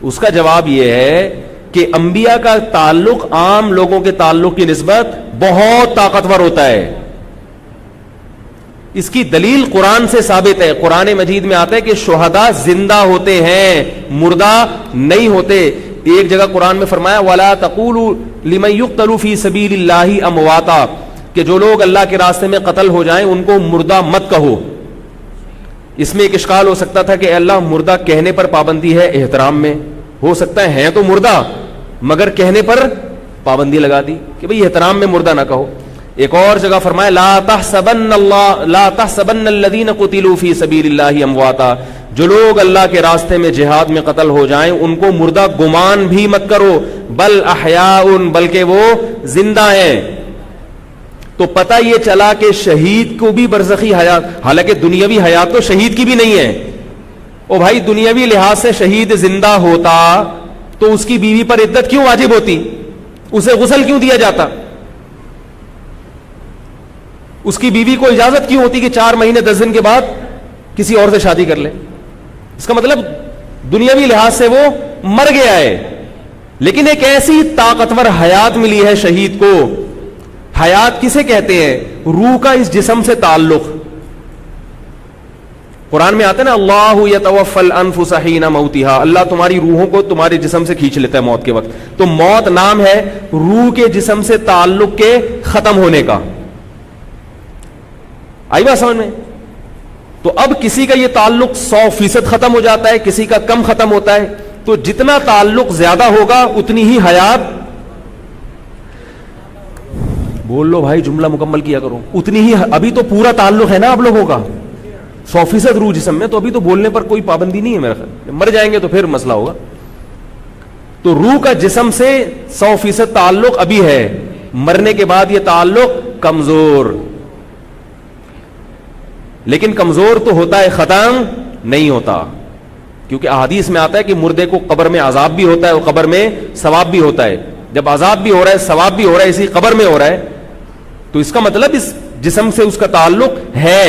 اس کا جواب یہ ہے کہ انبیاء کا تعلق عام لوگوں کے تعلق کی نسبت بہت طاقتور ہوتا ہے. اس کی دلیل قرآن سے ثابت ہے. قرآن مجید میں آتا ہے کہ شہداء زندہ ہوتے ہیں، مردہ نہیں ہوتے. ایک جگہ قرآن میں فرمایا وَلَا تَقُولُوا لِمَن يُقْتَلُ فِي سَبِيلِ اللَّهِ أَمْوَاتًا، کہ جو لوگ اللہ کے راستے میں قتل ہو جائیں ان کو مردہ مت کہو. اس میں ایک اشکال ہو سکتا تھا کہ اے اللہ مردہ کہنے پر پابندی ہے احترام میں، ہو سکتا ہے تو مردہ مگر کہنے پر پابندی لگا دی کہ بھئی احترام میں مردہ نہ کہو. ایک اور جگہ فرمایا لا تحسبن الذین قتلوا فی سبیل اللہ امواتا، جو لوگ اللہ کے راستے میں جہاد میں قتل ہو جائیں ان کو مردہ گمان بھی مت کرو، بل احیاء، بلکہ وہ زندہ ہیں. تو پتہ یہ چلا کہ شہید کو بھی برزخی حیات، حالانکہ دنیاوی حیات تو شہید کی بھی نہیں ہے. او بھائی دنیاوی لحاظ سے شہید زندہ ہوتا تو اس کی بیوی پر عدت کیوں واجب ہوتی؟ اسے غسل کیوں دیا جاتا؟ اس کی بیوی کو اجازت کیوں ہوتی کہ 4 مہینے 10 دن کے بعد کسی اور سے شادی کر لے؟ اس کا مطلب دنیاوی لحاظ سے وہ مر گیا ہے. لیکن ایک ایسی طاقتور حیات ملی ہے شہید کو. حیات کسے کہتے ہیں؟ روح کا اس جسم سے تعلق. قرآن میں آتا ہے نا اللہ یتوفی الانفس حین موتها، اللہ تمہاری روحوں کو تمہارے جسم سے کھینچ لیتا ہے موت کے وقت. تو موت نام ہے روح کے جسم سے تعلق کے ختم ہونے کا. آئی بات سمجھ میں؟ تو اب کسی کا یہ تعلق 100% ختم ہو جاتا ہے، کسی کا کم ختم ہوتا ہے. تو جتنا تعلق زیادہ ہوگا اتنی ہی حیات، بول لو بھائی جملہ مکمل کیا کرو، اتنی ہی. ابھی تو پورا تعلق ہے نا آپ لوگوں کا 100% روح جسم میں، تو ابھی تو بولنے پر کوئی پابندی نہیں ہے میرا خیال. مر جائیں گے تو پھر مسئلہ ہوگا. تو روح کا جسم سے 100% تعلق ابھی ہے، مرنے کے بعد یہ تعلق کمزور. لیکن کمزور تو ہوتا ہے، ختم نہیں ہوتا. کیونکہ احادیث میں آتا ہے کہ مردے کو قبر میں عذاب بھی ہوتا ہے اور قبر میں ثواب بھی ہوتا ہے. جب عذاب بھی ہو رہا ہے ثواب بھی ہو رہا ہے اسی قبر میں ہو رہا ہے، تو اس کا مطلب اس جسم سے اس کا تعلق ہے.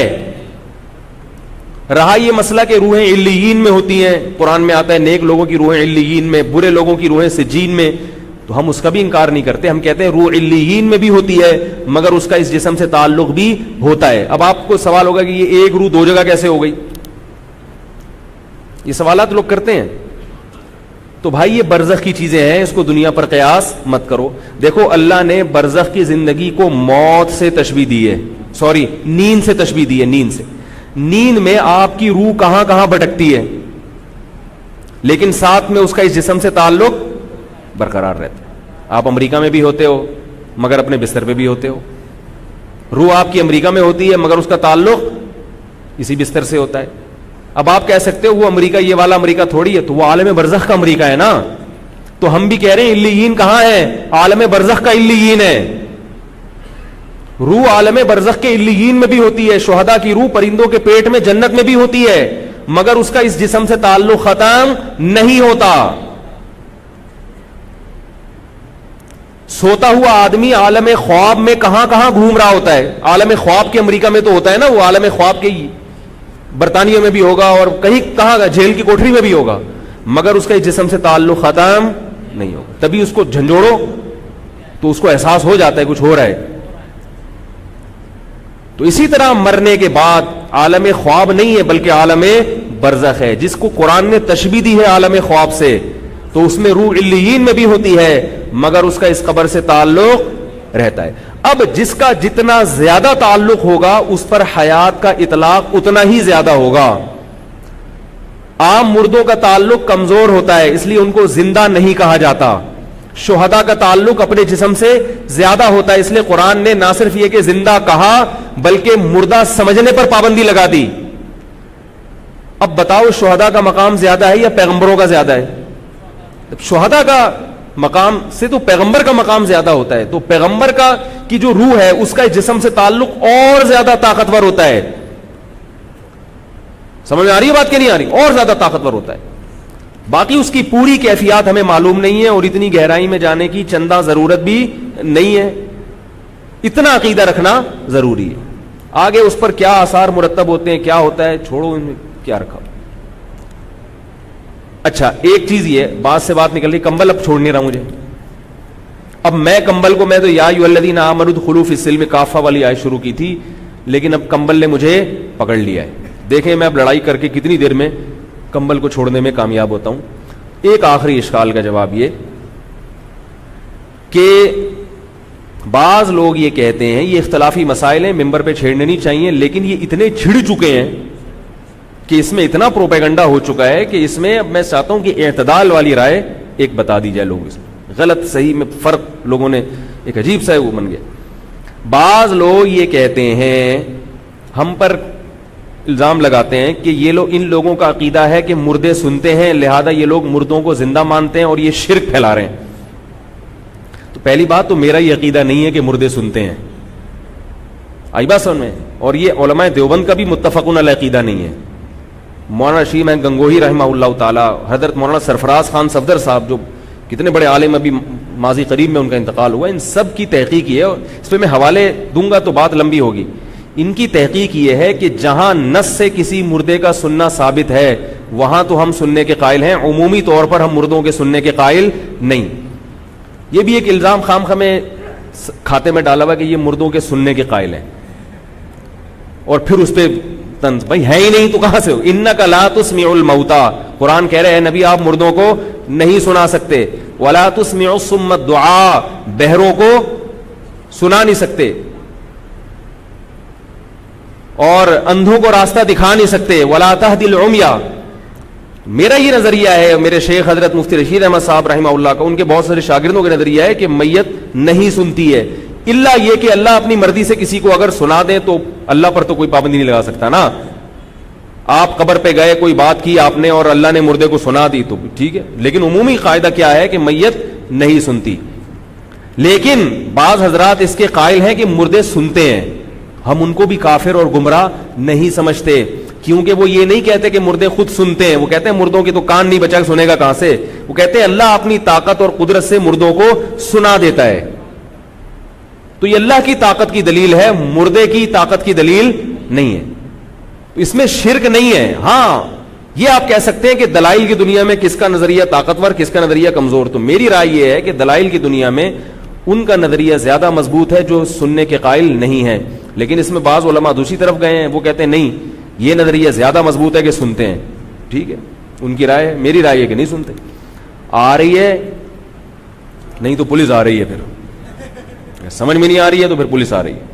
رہا یہ مسئلہ کہ روحیں علیین میں ہوتی ہیں، قرآن میں آتا ہے نیک لوگوں کی روحیں علیین میں، برے لوگوں کی روحیں سجین میں. تو ہم اس کا بھی انکار نہیں کرتے، ہم کہتے ہیں روح علیین میں بھی ہوتی ہے مگر اس کا اس جسم سے تعلق بھی ہوتا ہے. اب آپ کو سوال ہوگا کہ یہ ایک روح 2 جگہ کیسے ہو گئی؟ یہ سوالات لوگ کرتے ہیں. تو بھائی یہ برزخ کی چیزیں ہیں، اس کو دنیا پر قیاس مت کرو. دیکھو اللہ نے برزخ کی زندگی کو موت سے تشبیہ دی ہے، نیند سے تشبیہ دی ہے. نیند سے، نیند میں آپ کی روح کہاں کہاں بھٹکتی ہے لیکن ساتھ میں اس کا اس جسم سے تعلق برقرار رہتا ہے. آپ امریکہ میں بھی ہوتے ہو مگر اپنے بستر پہ بھی ہوتے ہو. روح آپ کی امریکہ میں ہوتی ہے مگر اس کا تعلق اسی بستر سے ہوتا ہے. اب آپ کہہ سکتے ہو وہ امریکہ یہ والا امریکہ تھوڑی ہے، تو وہ عالم برزخ کا امریکہ ہے نا. تو ہم بھی کہہ رہے ہیں علیین کہاں ہے؟ عالم برزخ کا علیین ہے. روح عالم برزخ کے علیین میں بھی ہوتی ہے. شہداء کی روح پرندوں کے پیٹ میں جنت میں بھی ہوتی ہے مگر اس کا اس جسم سے تعلق ختم نہیں ہوتا. سوتا ہوا آدمی عالم خواب میں کہاں کہاں گھوم رہا ہوتا ہے. عالم خواب کے امریکہ میں تو ہوتا ہے نا، وہ عالم خواب کے برطانیہ میں بھی ہوگا اور کہیں کہاں جیل کی کوٹری میں بھی ہوگا مگر اس کا اس جسم سے تعلق ختم نہیں ہوگا. تبھی اس کو جھنجھوڑو تو اس کو احساس ہو جاتا ہے کچھ ہو رہا ہے. تو اسی طرح مرنے کے بعد عالم خواب نہیں ہے بلکہ عالم برزخ ہے، جس کو قرآن نے تشبیہ دی ہے عالم خواب سے. تو اس میں روح علیین میں بھی ہوتی ہے مگر اس کا اس قبر سے تعلق رہتا ہے. اب جس کا جتنا زیادہ تعلق ہوگا اس پر حیات کا اطلاق اتنا ہی زیادہ ہوگا. عام مردوں کا تعلق کمزور ہوتا ہے اس لیے ان کو زندہ نہیں کہا جاتا. شہداء کا تعلق اپنے جسم سے زیادہ ہوتا ہے اس لیے قرآن نے نہ صرف یہ کہ زندہ کہا بلکہ مردہ سمجھنے پر پابندی لگا دی. اب بتاؤ شہداء کا مقام زیادہ ہے یا پیغمبروں کا زیادہ ہے؟ شہداء کا مقام سے تو پیغمبر کا مقام زیادہ ہوتا ہے. تو پیغمبر کا کی جو روح ہے اس کا جسم سے تعلق اور زیادہ طاقتور ہوتا ہے. سمجھ میں آ رہی ہے بات کہ نہیں آ رہی؟ اور زیادہ طاقتور ہوتا ہے. باقی اس کی پوری کیفیات ہمیں معلوم نہیں ہے اور اتنی گہرائی میں جانے کی چندہ ضرورت بھی نہیں ہے. اتنا عقیدہ رکھنا ضروری ہے. آگے اس پر کیا آثار مرتب ہوتے ہیں کیا ہوتا ہے چھوڑو، ان میں کیا رکھا. اچھا ایک چیز یہ بات سے بات نکل رہی، کمبل اب چھوڑ نہیں رہا مجھے. اب میں کمبل کو میں تو یا ایھا الذین آمنوا ادخلوا فی السلم کافہ والی آیت شروع کی تھی لیکن اب کمبل نے مجھے پکڑ لیا ہے. دیکھیں میں اب لڑائی کر کے کتنی دیر میں کمبل کو چھوڑنے میں کامیاب ہوتا ہوں. ایک آخری اشکال کا جواب یہ کہ بعض لوگ یہ کہتے ہیں یہ اختلافی مسائل ہیں ممبر پہ چھیڑنے نہیں چاہیے لیکن یہ اتنے چھڑ چکے ہیں کہ اس میں اتنا پروپیگنڈا ہو چکا ہے کہ اس میں اب میں چاہتا ہوں کہ اعتدال والی رائے ایک بتا دی جائے. لوگ اس میں غلط صحیح میں فرق لوگوں نے ایک عجیب سا وہ بن گیا. بعض لوگ یہ کہتے ہیں, ہم پر الزام لگاتے ہیں کہ یہ لوگ, ان لوگوں کا عقیدہ ہے کہ مردے سنتے ہیں, لہذا یہ لوگ مردوں کو زندہ مانتے ہیں اور یہ شرک پھیلا رہے ہیں. تو پہلی بات تو میرا یہ عقیدہ نہیں ہے کہ مردے سنتے ہیں, آئی بات سمجھ میں, اور یہ علماء دیوبند کا بھی متفقون علیہ عقیدہ نہیں ہے. مولانا شیم گنگوہی رحمہ اللہ تعالی, حضرت مولانا سرفراز خان صفدر صاحب جو کتنے بڑے عالم, ابھی ماضی قریب میں ان کا انتقال ہوا, ان سب کی تحقیق یہ ہے, اور اس پہ میں حوالے دوں گا تو بات لمبی ہوگی. ان کی تحقیق یہ ہے کہ جہاں نص سے کسی مردے کا سننا ثابت ہے وہاں تو ہم سننے کے قائل ہیں, عمومی طور پر ہم مردوں کے سننے کے قائل نہیں. یہ بھی ایک الزام خام خواہ میں کھاتے میں ڈالا ہوا کہ یہ مردوں کے سننے کے قائل ہیں, اور پھر اس پہ طنز, بھائی ہے ہی نہیں تو کہاں سے ہو. انک لا تسمع الموتى, قرآن کہہ رہے ہیں نبی آپ مردوں کو نہیں سنا سکتے. ولا تسمع الصم الدعاء, بہروں کو سنا نہیں سکتے, اور اندھوں کو راستہ دکھا نہیں سکتے. ولا تهدي العمي, میرا یہ نظریہ ہے, میرے شیخ حضرت مفتی رشید احمد صاحب رحمہ اللہ کا, ان کے بہت سارے شاگردوں کا نظریہ ہے کہ میت نہیں سنتی ہے, الا یہ کہ اللہ اپنی مرضی سے کسی کو اگر سنا دے تو اللہ پر تو کوئی پابندی نہیں لگا سکتا نا. آپ قبر پہ گئے, کوئی بات کی آپ نے اور اللہ نے مردے کو سنا دی تو ٹھیک ہے, لیکن عمومی قاعدہ کیا ہے کہ میت نہیں سنتی. لیکن بعض حضرات اس کے قائل ہیں کہ مردے سنتے ہیں, ہم ان کو بھی کافر اور گمراہ نہیں سمجھتے, کیونکہ وہ یہ نہیں کہتے کہ مردے خود سنتے ہیں, وہ کہتے ہیں مردوں کے تو کان نہیں بچا, سنے گا کہاں سے. وہ کہتے ہیں اللہ اپنی طاقت اور قدرت سے مردوں کو سنا دیتا ہے. تو یہ اللہ کی طاقت کی دلیل ہے, مردے کی طاقت کی دلیل نہیں ہے. اس میں شرک نہیں ہے. ہاں یہ آپ کہہ سکتے ہیں کہ دلائل کی دنیا میں کس کا نظریہ طاقتور, کس کا نظریہ کمزور. تو میری رائے یہ ہے کہ دلائل کی دنیا میں ان کا نظریہ زیادہ مضبوط ہے جو سننے کے قائل نہیں ہے. لیکن اس میں بعض علماء دوسری طرف گئے ہیں, وہ کہتے ہیں نہیں یہ نظریہ زیادہ مضبوط ہے کہ سنتے ہیں. ٹھیک ہے, ان کی رائے ہے, میری رائے ہے کہ نہیں سنتے. آ رہی ہے نہیں تو پولیس آ رہی ہے, پھر سمجھ میں نہیں آ رہی ہے تو پھر پولیس آ رہی ہے.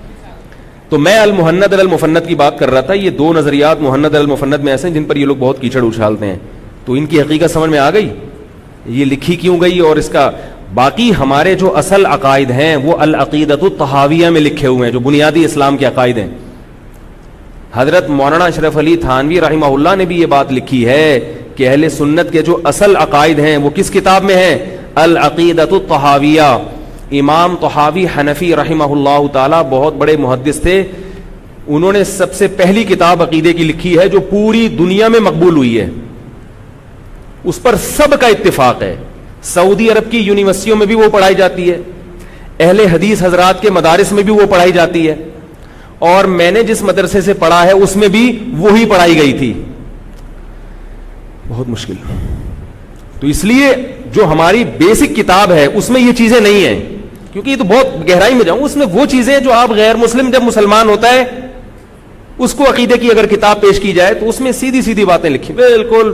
تو میں المحند المفند کی بات کر رہا تھا. یہ دو نظریات محند المفند میں ایسے ہیں جن پر یہ لوگ بہت کیچڑ اچھالتے ہیں. تو ان کی حقیقت سمجھ میں آ گئی, یہ لکھی کیوں گئی, اور اس کا باقی ہمارے جو اصل عقائد ہیں وہ العقیدۃ الطحاویہ میں لکھے ہوئے ہیں, جو بنیادی اسلام کے عقائد ہیں. حضرت مولانا اشرف علی تھانوی رحمہ اللہ نے بھی یہ بات لکھی ہے کہ اہل سنت کے جو اصل عقائد ہیں وہ کس کتاب میں ہیں, العقیدۃ الطحاویہ. امام طحاوی حنفی رحمہ اللہ تعالی بہت بڑے محدث تھے, انہوں نے سب سے پہلی کتاب عقیدے کی لکھی ہے جو پوری دنیا میں مقبول ہوئی ہے, اس پر سب کا اتفاق ہے. سعودی عرب کی یونیورسٹیوں میں بھی وہ پڑھائی جاتی ہے, اہل حدیث حضرات کے مدارس میں بھی وہ پڑھائی جاتی ہے, اور میں نے جس مدرسے سے پڑھا ہے اس میں بھی وہی پڑھائی گئی تھی. بہت مشکل. تو اس لیے جو ہماری بیسک کتاب ہے اس میں یہ چیزیں نہیں ہیں, کیونکہ یہ تو بہت گہرائی میں جاؤں, اس میں وہ چیزیں جو آپ غیر مسلم جب مسلمان ہوتا ہے اس کو عقیدے کی اگر کتاب پیش کی جائے تو اس میں سیدھی سیدھی باتیں لکھی, بالکل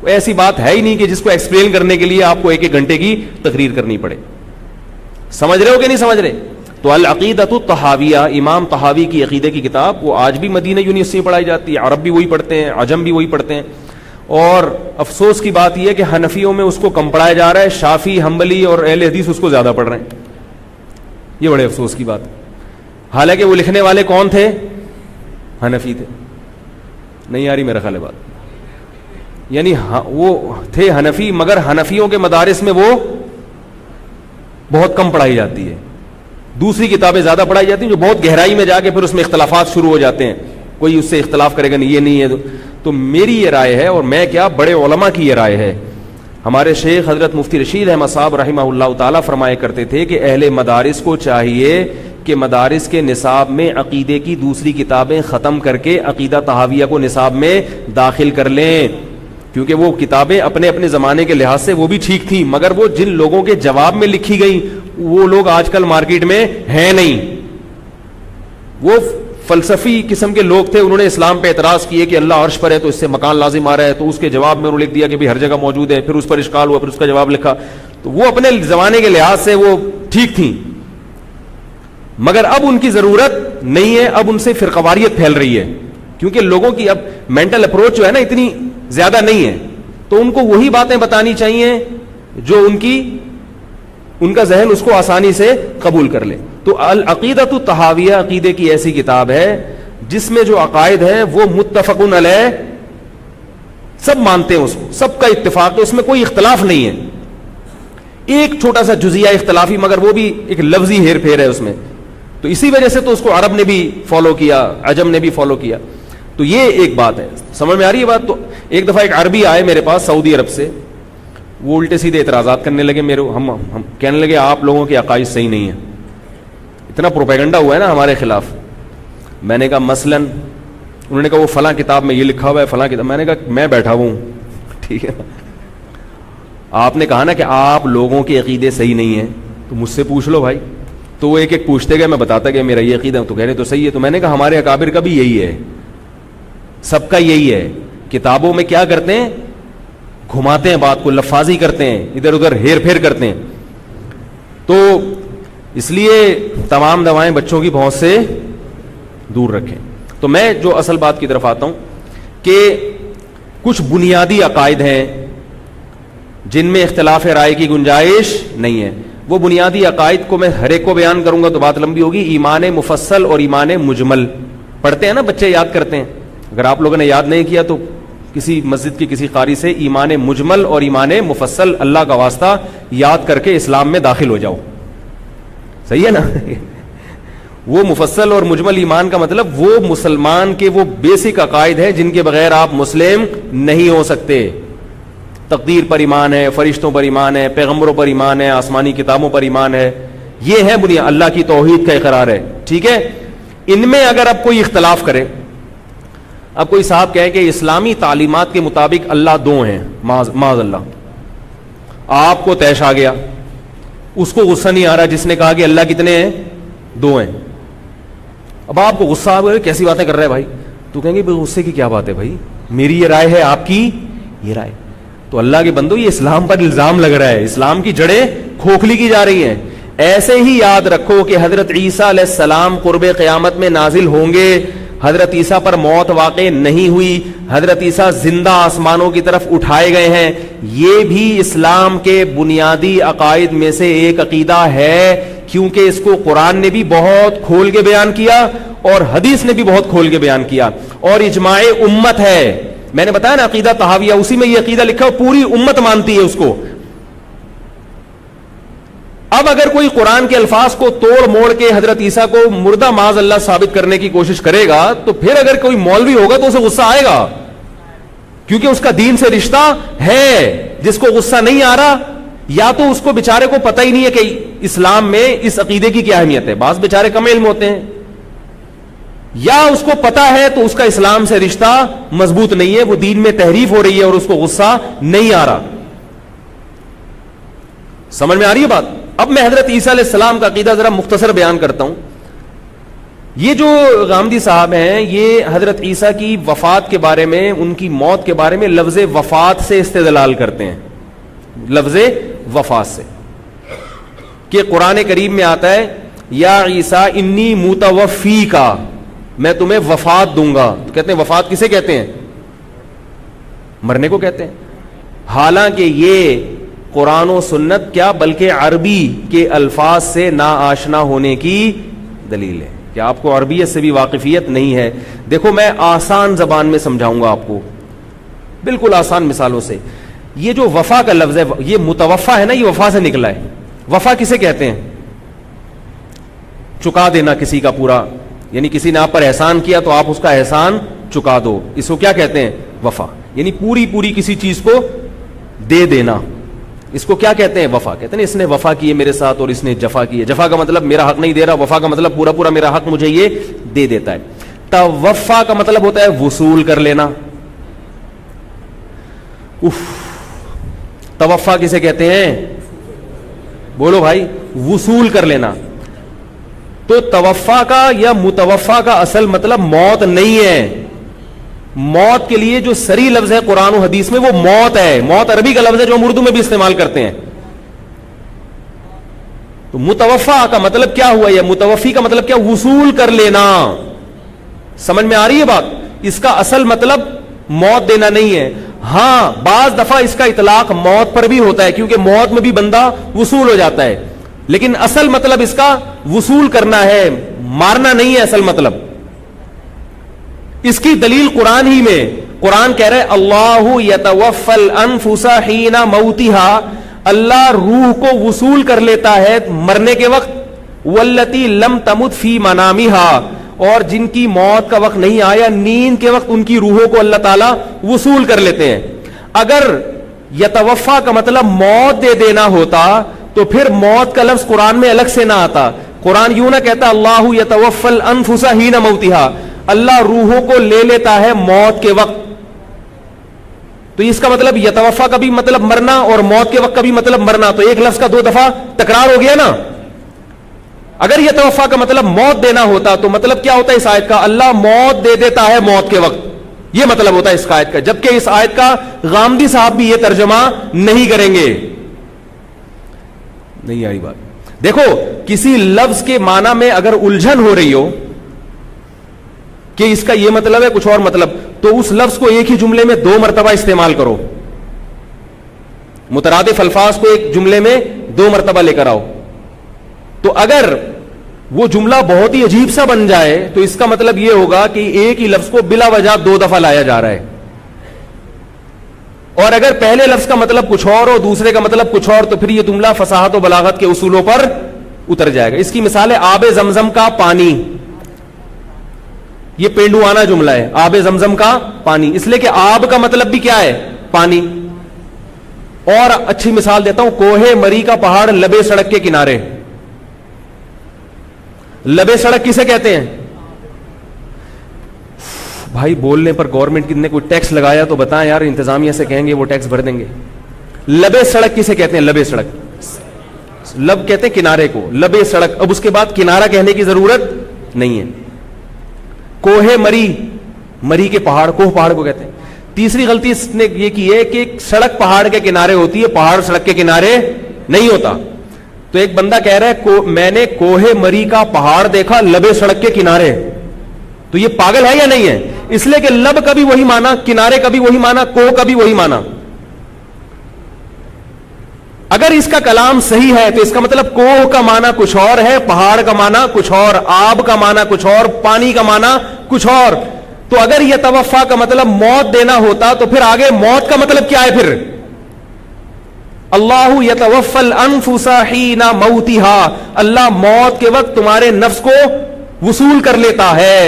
ایسی بات ہے ہی نہیں کہ جس کو ایکسپلین کرنے کے لیے آپ کو ایک ایک گھنٹے کی تقریر کرنی پڑے. سمجھ رہے ہو کہ نہیں سمجھ رہے؟ تو العقیدۃ الطحاویہ, امام طحاوی کی عقیدے کی کتاب, وہ آج بھی مدینہ یونیورسٹی میں پڑھائی جاتی ہے, عرب بھی وہی پڑھتے ہیں, عجم بھی وہی پڑھتے ہیں. اور افسوس کی بات یہ ہے کہ حنفیوں میں اس کو کم پڑھایا جا رہا ہے, شافعی, حنبلی اور اہل حدیث اس کو زیادہ پڑھ رہے ہیں. یہ بڑے افسوس کی بات ہے. حالانکہ وہ لکھنے والے کون تھے؟ حنفی تھے. نہیں آ رہی میرا خیال ہے بات, یعنی وہ تھے حنفی, مگر حنفیوں کے مدارس میں وہ بہت کم پڑھائی جاتی ہے. دوسری کتابیں زیادہ پڑھائی جاتی ہیں جو بہت گہرائی میں جا کے پھر اس میں اختلافات شروع ہو جاتے ہیں, کوئی اس سے اختلاف کرے گا نہیں یہ نہیں ہے. تو میری یہ رائے ہے, اور میں کیا بڑے علماء کی یہ رائے ہے. ہمارے شیخ حضرت مفتی رشید احمد صاحب رحمہ اللہ تعالیٰ فرمایا کرتے تھے کہ اہل مدارس کو چاہیے کہ مدارس کے نصاب میں عقیدے کی دوسری کتابیں ختم کر کے عقیدہ طحاویہ کو نصاب میں داخل کر لیں, کیونکہ وہ کتابیں اپنے اپنے زمانے کے لحاظ سے وہ بھی ٹھیک تھیں, مگر وہ جن لوگوں کے جواب میں لکھی گئی وہ لوگ آج کل مارکیٹ میں ہیں نہیں. وہ فلسفی قسم کے لوگ تھے, انہوں نے اسلام پہ اعتراض کیے کہ اللہ عرش پر ہے تو اس سے مکان لازم آ رہا ہے, تو اس کے جواب میں انہوں نے لکھ دیا کہ ہر جگہ موجود ہے, پھر اس پر اشکال ہوا, پھر اس کا جواب لکھا. تو وہ اپنے زمانے کے لحاظ سے وہ ٹھیک تھیں, مگر اب ان کی ضرورت نہیں ہے. اب ان سے فرقواریت پھیل رہی ہے, کیونکہ لوگوں کی اب مینٹل اپروچ جو ہے نا اتنی زیادہ نہیں ہے, تو ان کو وہی باتیں بتانی چاہیے جو ان کی ان کا ذہن اس کو آسانی سے قبول کر لے. تو العقیدۃ الطحاویہ عقیدے کی ایسی کتاب ہے جس میں جو عقائد ہیں وہ متفقن علیہ، سب مانتے ہیں اس کو، سب کا اتفاق ہے، اس میں کوئی اختلاف نہیں ہے. ایک چھوٹا سا جزیہ اختلافی، مگر وہ بھی ایک لفظی ہیر پھیر ہے اس میں. تو اسی وجہ سے تو اس کو عرب نے بھی فالو کیا، عجم نے بھی فالو کیا. تو یہ ایک بات ہے. سمجھ میں آ رہی ہے بات؟ تو ایک دفعہ ایک عربی آئے میرے پاس سعودی عرب سے، وہ الٹے سیدھے اعتراضات کرنے لگے میرے، ہم کہنے لگے آپ لوگوں کے عقائد صحیح نہیں ہیں. اتنا پروپیگنڈا ہوا ہے نا ہمارے خلاف. میں نے کہا مثلاً، انہوں نے کہا وہ فلاں کتاب میں یہ لکھا ہوا ہے، فلاں کتاب. میں نے کہا میں بیٹھا ہوں، ٹھیک ہے، آپ نے کہا نا کہ آپ لوگوں کے عقیدے صحیح نہیں ہیں، تو مجھ سے پوچھ لو بھائی. تو وہ ایک ایک پوچھتے گئے، میں بتاتا گیا میرا یہ عقیدہ، تو کہہ رہے تو صحیح ہے. تو میں نے کہا ہمارے اکابر کا بھی یہی ہے، سب کا یہی ہے. کتابوں میں کیا کرتے ہیں؟ گھماتے ہیں بات کو، لفاظی کرتے ہیں، ادھر ادھر ہیر پھیر کرتے ہیں. تو اس لیے تمام دوائیں بچوں کی پہنچ سے دور رکھیں. تو میں جو اصل بات کی طرف آتا ہوں کہ کچھ بنیادی عقائد ہیں جن میں اختلاف رائے کی گنجائش نہیں ہے. وہ بنیادی عقائد کو میں ہر ایک کو بیان کروں گا تو بات لمبی ہوگی. ایمان مفصل اور ایمان مجمل پڑھتے ہیں نا بچے، یاد کرتے ہیں. اگر آپ لوگوں نے یاد نہیں کیا تو کسی مسجد کی کسی قاری سے ایمان مجمل اور ایمان مفصل اللہ کا واسطہ یاد کر کے اسلام میں داخل ہو جاؤ. صحیح ہے نا؟ وہ مفصل اور مجمل ایمان کا مطلب وہ مسلمان کے وہ بیسک عقائد ہیں جن کے بغیر آپ مسلم نہیں ہو سکتے. تقدیر پر ایمان ہے، فرشتوں پر ایمان ہے، پیغمبروں پر ایمان ہے، آسمانی کتابوں پر ایمان ہے. یہ ہے بنیاد، اللہ کی توحید کا اقرار ہے. ٹھیک ہے، ان میں اگر اب کوئی اختلاف کرے، اب کوئی صاحب کہے کہ اسلامی تعلیمات کے مطابق اللہ دو ہیں، معاذ اللہ، آپ کو طیش آ گیا، اس کو غصہ نہیں آ رہا جس نے کہا کہ اللہ کتنے ہیں؟ دو ہیں. اب آپ کو غصہ آ گیا، کیسی باتیں کر رہے ہیں بھائی؟ تو کہیں گے غصے کی کیا بات ہے بھائی، میری یہ رائے ہے، آپ کی یہ رائے. تو اللہ کے بندو یہ اسلام پر الزام لگ رہا ہے، اسلام کی جڑیں کھوکھلی کی جا رہی ہیں. ایسے ہی یاد رکھو کہ حضرت عیسیٰ علیہ السلام قرب قیامت میں نازل ہوں گے. حضرت عیسیٰ پر موت واقع نہیں ہوئی، حضرت عیسیٰ زندہ آسمانوں کی طرف اٹھائے گئے ہیں. یہ بھی اسلام کے بنیادی عقائد میں سے ایک عقیدہ ہے، کیونکہ اس کو قرآن نے بھی بہت کھول کے بیان کیا اور حدیث نے بھی بہت کھول کے بیان کیا، اور اجماع امت ہے. میں نے بتایا نا عقیدہ طحاویہ، اسی میں یہ عقیدہ لکھا ہے، پوری امت مانتی ہے اس کو. اب اگر کوئی قرآن کے الفاظ کو توڑ موڑ کے حضرت عیسیٰ کو مردہ معاذ اللہ ثابت کرنے کی کوشش کرے گا تو پھر اگر کوئی مولوی ہوگا تو اسے غصہ آئے گا، کیونکہ اس کا دین سے رشتہ ہے. جس کو غصہ نہیں آ رہا، یا تو اس کو بیچارے کو پتہ ہی نہیں ہے کہ اسلام میں اس عقیدے کی کیا اہمیت ہے. بعض بیچارے کم علم ہوتے ہیں، یا اس کو پتا ہے تو اس کا اسلام سے رشتہ مضبوط نہیں ہے، وہ دین میں تحریف ہو رہی ہے اور اس کو غصہ نہیں آ رہا. سمجھ میں آ رہی ہے بات؟ اب میں حضرت عیسیٰ علیہ السلام کا عقیدہ ذرا مختصر بیان کرتا ہوں. یہ جو غامدی صاحب ہیں، یہ حضرت عیسیٰ کی وفات کے بارے میں، ان کی موت کے بارے میں لفظ وفات سے استدلال کرتے ہیں. لفظ وفات سے، کہ قرآن کریم میں آتا ہے یا عیسیٰ انی متوفی کا، میں تمہیں وفات دوں گا. تو کہتے ہیں وفات کسے کہتے ہیں؟ مرنے کو کہتے ہیں. حالانکہ یہ قرآن و سنت کیا بلکہ عربی کے الفاظ سے نا آشنا ہونے کی دلیل ہے، کہ آپ کو عربیت سے بھی واقفیت نہیں ہے. دیکھو میں آسان زبان میں سمجھاؤں گا آپ کو، بالکل آسان مثالوں سے. یہ جو وفا کا لفظ ہے، یہ متوفا ہے نا، یہ وفا سے نکلا ہے. وفا کسے کہتے ہیں؟ چکا دینا کسی کا پورا، یعنی کسی نے آپ پر احسان کیا تو آپ اس کا احسان چکا دو، اس کو کیا کہتے ہیں؟ وفا. یعنی پوری کسی چیز کو دے دینا، اس کو کیا کہتے ہیں؟ وفا. کہتے ہیں اس نے وفا کی ہے میرے ساتھ اور اس نے جفا کی ہے. جفا کا مطلب میرا حق نہیں دے رہا، وفا کا مطلب پورا میرا حق مجھے یہ دے دیتا ہے. توفا کا مطلب ہوتا ہے وصول کر لینا. توفا کسے کہتے ہیں؟ بولو بھائی، وصول کر لینا. تو توفا کا یا متوفا کا اصل مطلب موت نہیں ہے. موت کے لیے جو صریح لفظ ہے قرآن و حدیث میں وہ موت ہے. موت عربی کا لفظ ہے جو ہم اردو میں بھی استعمال کرتے ہیں. تو متوفا کا مطلب کیا ہوا؟ یا متوفی کا مطلب کیا؟ وصول کر لینا. سمجھ میں آ رہی ہے بات؟ اس کا اصل مطلب موت دینا نہیں ہے. ہاں بعض دفعہ اس کا اطلاق موت پر بھی ہوتا ہے، کیونکہ موت میں بھی بندہ وصول ہو جاتا ہے. لیکن اصل مطلب اس کا وصول کرنا ہے، مارنا نہیں ہے اصل مطلب. اس کی دلیل قرآن ہی میں، قرآن کہہ رہے اللہ یتوفی الانفس حین موتها، اللہ روح کو وصول کر لیتا ہے مرنے کے وقت، والتی لم تمت فی منامها، اور جن کی موت کا وقت نہیں آیا نیند کے وقت ان کی روحوں کو اللہ تعالیٰ وصول کر لیتے ہیں. اگر یتوفا کا مطلب موت دے دینا ہوتا تو پھر موت کا لفظ قرآن میں الگ سے نہ آتا. قرآن یوں نہ کہتا اللہ یتوفی الانفس حین موتها، اللہ روحوں کو لے لیتا ہے موت کے وقت. تو اس کا مطلب یتوفا کا بھی مطلب مرنا اور موت کے وقت کا بھی مطلب مرنا، تو ایک لفظ کا 2 دفعہ تکرار ہو گیا نا. اگر یہ توفا کا مطلب موت دینا ہوتا تو مطلب کیا ہوتا ہے اس آیت کا؟ اللہ موت دے دیتا ہے موت کے وقت، یہ مطلب ہوتا ہے اس آیت کا. جبکہ اس آیت کا غامدی صاحب بھی یہ ترجمہ نہیں کریں گے. نہیں آئی بات. دیکھو کسی لفظ کے معنی میں اگر الجھن ہو رہی ہو کہ اس کا یہ مطلب ہے کچھ اور مطلب، تو اس لفظ کو ایک ہی جملے میں 2 مرتبہ استعمال کرو. مترادف الفاظ کو ایک جملے میں 2 مرتبہ لے کر آؤ. تو اگر وہ جملہ بہت ہی عجیب سا بن جائے تو اس کا مطلب یہ ہوگا کہ ایک ہی لفظ کو بلا وجہ 2 دفعہ لایا جا رہا ہے. اور اگر پہلے لفظ کا مطلب کچھ اور ہو دوسرے کا مطلب کچھ اور، تو پھر یہ جملہ فصاحت و بلاغت کے اصولوں پر اتر جائے گا. اس کی مثال ہے آب زمزم کا پانی. یہ پینڈوانہ جملہ ہے، آب زمزم کا پانی، اس لیے کہ آب کا مطلب بھی کیا ہے؟ پانی. اور اچھی مثال دیتا ہوں، کوہ مری کا پہاڑ لبے سڑک کے کنارے. لبے سڑک کسے کہتے ہیں؟ بھائی بولنے پر گورنمنٹ نے کوئی ٹیکس لگایا تو بتائیں یار، انتظامیہ سے کہیں گے وہ ٹیکس بھر دیں گے. لبے سڑک کسے کہتے ہیں؟ لبے سڑک، لب کہتے ہیں کنارے کو، لبے سڑک. اب اس کے بعد کنارہ کہنے کی ضرورت نہیں ہے. کوہ مری، مری کے پہاڑ، کوہ پہاڑ کو کہتے ہیں. تیسری غلطی اس نے یہ کی ہے کہ سڑک پہاڑ کے کنارے ہوتی ہے، پہاڑ سڑک کے کنارے نہیں ہوتا. تو ایک بندہ کہہ رہا ہے میں نے کوہ مری کا پہاڑ دیکھا لبے سڑک کے کنارے، تو یہ پاگل ہے یا نہیں ہے؟ اس لیے کہ لب کا بھی وہی معنی، کنارے کا بھی وہی معنی، کوہ کا بھی وہی معنی. اگر اس کا کلام صحیح ہے تو اس کا مطلب کوہ کا معنی کچھ اور ہے، پہاڑ کا معنی کچھ اور، آب کا معنی کچھ اور، پانی کا معنی کچھ اور. تو اگر یہ توفا کا مطلب موت دینا ہوتا تو پھر آگے موت کا مطلب کیا ہے؟ پھر اللہ یتوفی الانفس حین موتها، اللہ موت کے وقت تمہارے نفس کو وصول کر لیتا ہے.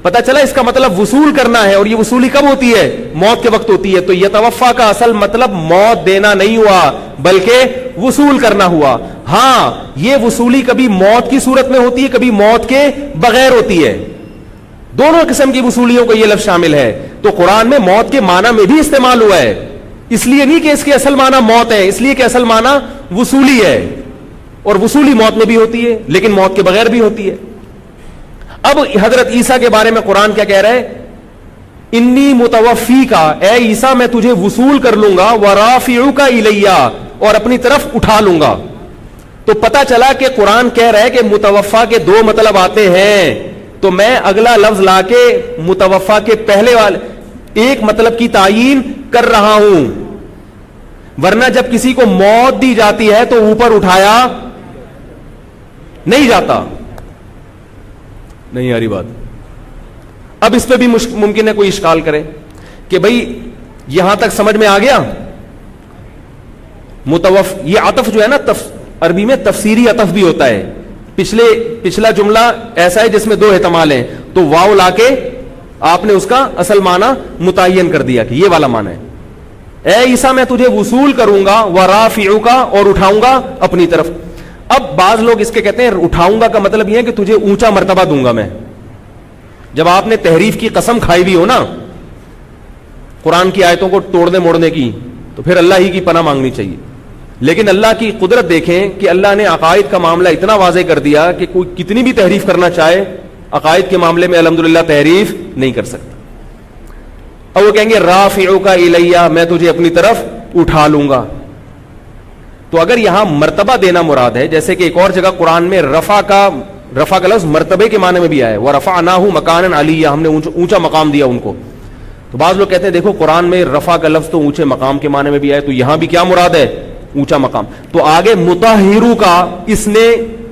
پتہ چلا اس کا مطلب وصول کرنا ہے، اور یہ وصولی کب ہوتی ہے؟ موت کے وقت ہوتی ہے. تو یتوفا کا اصل مطلب موت دینا نہیں ہوا بلکہ وصول کرنا ہوا. ہاں یہ وصولی کبھی موت کی صورت میں ہوتی ہے، کبھی موت کے بغیر ہوتی ہے. دونوں قسم کی وصولیوں کو یہ لفظ شامل ہے. تو قرآن میں موت کے معنی میں بھی استعمال ہوا ہے، اس لیے نہیں کہ اس کے اصل معنی موت ہے، اس لیے کہ اصل معنی وصولی ہے. اور وصولی موت میں بھی ہوتی ہے لیکن موت کے بغیر بھی ہوتی ہے. اب حضرت عیسیٰ کے بارے میں قرآن کیا کہہ رہا ہے؟ انی متوفی کا، اے عیسیٰ میں تجھے وصول کر لوں گا، ورافعک الیہ، اور اپنی طرف اٹھا لوں گا. تو پتہ چلا کہ قرآن کہہ رہا ہے کہ متوفا کے 2 مطلب آتے ہیں. تو میں اگلا لفظ لا کے متوفا کے پہلے والے ایک مطلب کی تعیین کر رہا ہوں. ورنہ جب کسی کو موت دی جاتی ہے تو اوپر اٹھایا نہیں جاتا. نہیں آ رہی بات. اب اس پہ بھی ممکن ہے کوئی اشکال کرے کہ بھئی یہاں تک سمجھ میں آ گیا. یہ عطف جو ہے نا عربی میں تفسیری عطف بھی ہوتا ہے. پچھلا جملہ ایسا ہے جس میں 2 احتمال ہیں، تو واو لا کے آپ نے اس کا اصل معنی متعین کر دیا کہ یہ والا معنی ہے. اے عیسیٰ میں تجھے وصول کروں گا، ورافعک، اور اٹھاؤں گا اپنی طرف. اب بعض لوگ اس کے کہتے ہیں اٹھاؤں گا کا مطلب یہ ہے کہ تجھے اونچا مرتبہ دوں گا میں. جب آپ نے تحریف کی قسم کھائی بھی ہو نا قرآن کی آیتوں کو توڑنے موڑنے کی، تو پھر اللہ ہی کی پناہ مانگنی چاہیے. لیکن اللہ کی قدرت دیکھیں کہ اللہ نے عقائد کا معاملہ اتنا واضح کر دیا کہ کوئی کتنی بھی تحریف کرنا چاہے عقائد کے معاملے میں الحمدللہ تحریف نہیں کر سکتا. اور وہ کہیں گے رافعک الیہ، میں تجھے اپنی طرف اٹھا لوں گا. تو اگر یہاں مرتبہ دینا مراد ہے، جیسے کہ ایک اور جگہ قرآن میں رفع کا لفظ مرتبے کے معنی میں بھی آیا ہے، وَرَفَعْنَاهُ مَكَانًا عَلِيًّا، ہم نے اونچا مقام دیا ان کو. تو بعض لوگ کہتے ہیں دیکھو قرآن میں رفع کا لفظ تو اونچے مقام کے معنی میں بھی آیا، تو یہاں بھی کیا مراد ہے؟ اونچا مقام. تو آگے مطہرو کا اس نے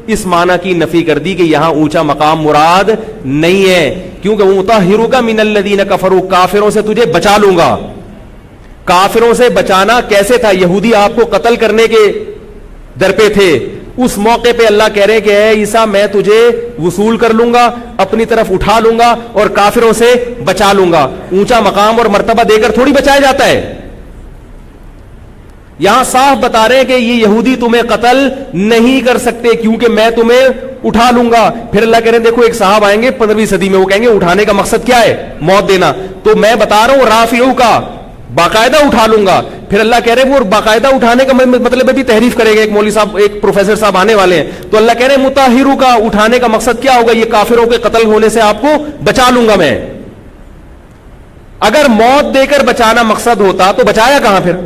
اس معنی کی نفی کر دی کہ یہاں اونچا مقام مراد نہیں ہے, کیونکہ مطہرو کا من الذین کفروا, کافروں سے تجھے بچا لوں گا. کافروں سے بچانا کیسے تھا؟ یہودی آپ کو قتل کرنے کے در پہ تھے, اس موقع پہ اللہ کہہ رہے کہ اے عیسیٰ میں تجھے وصول کر لوں گا, اپنی طرف اٹھا لوں گا اور کافروں سے بچا لوں گا. اونچا مقام اور مرتبہ دے کر تھوڑی بچایا جاتا ہے. یہاں صاف بتا رہے ہیں کہ یہ یہودی تمہیں قتل نہیں کر سکتے کیونکہ میں تمہیں اٹھا لوں گا. پھر اللہ کہہ رہے ہیں دیکھو ایک صاحب آئیں گے 15ویں صدی میں, وہ کہیں گے اٹھانے کا مقصد کیا ہے؟ موت دینا. تو میں بتا رہا ہوں رافعو کا, باقاعدہ اٹھا لوں گا. پھر اللہ کہہ رہے ہیں وہ باقاعدہ اٹھانے کا مطلب بھی تحریف کرے گا. ایک مولوی صاحب, ایک پروفیسر صاحب آنے والے ہیں, تو اللہ کہہ رہے ہیں مطہرو کا, اٹھانے کا مقصد کیا ہوگا؟ یہ کافروں کے قتل ہونے سے آپ کو بچا لوں گا میں. اگر موت دے کر بچانا مقصد ہوتا تو بچایا کہاں پھر؟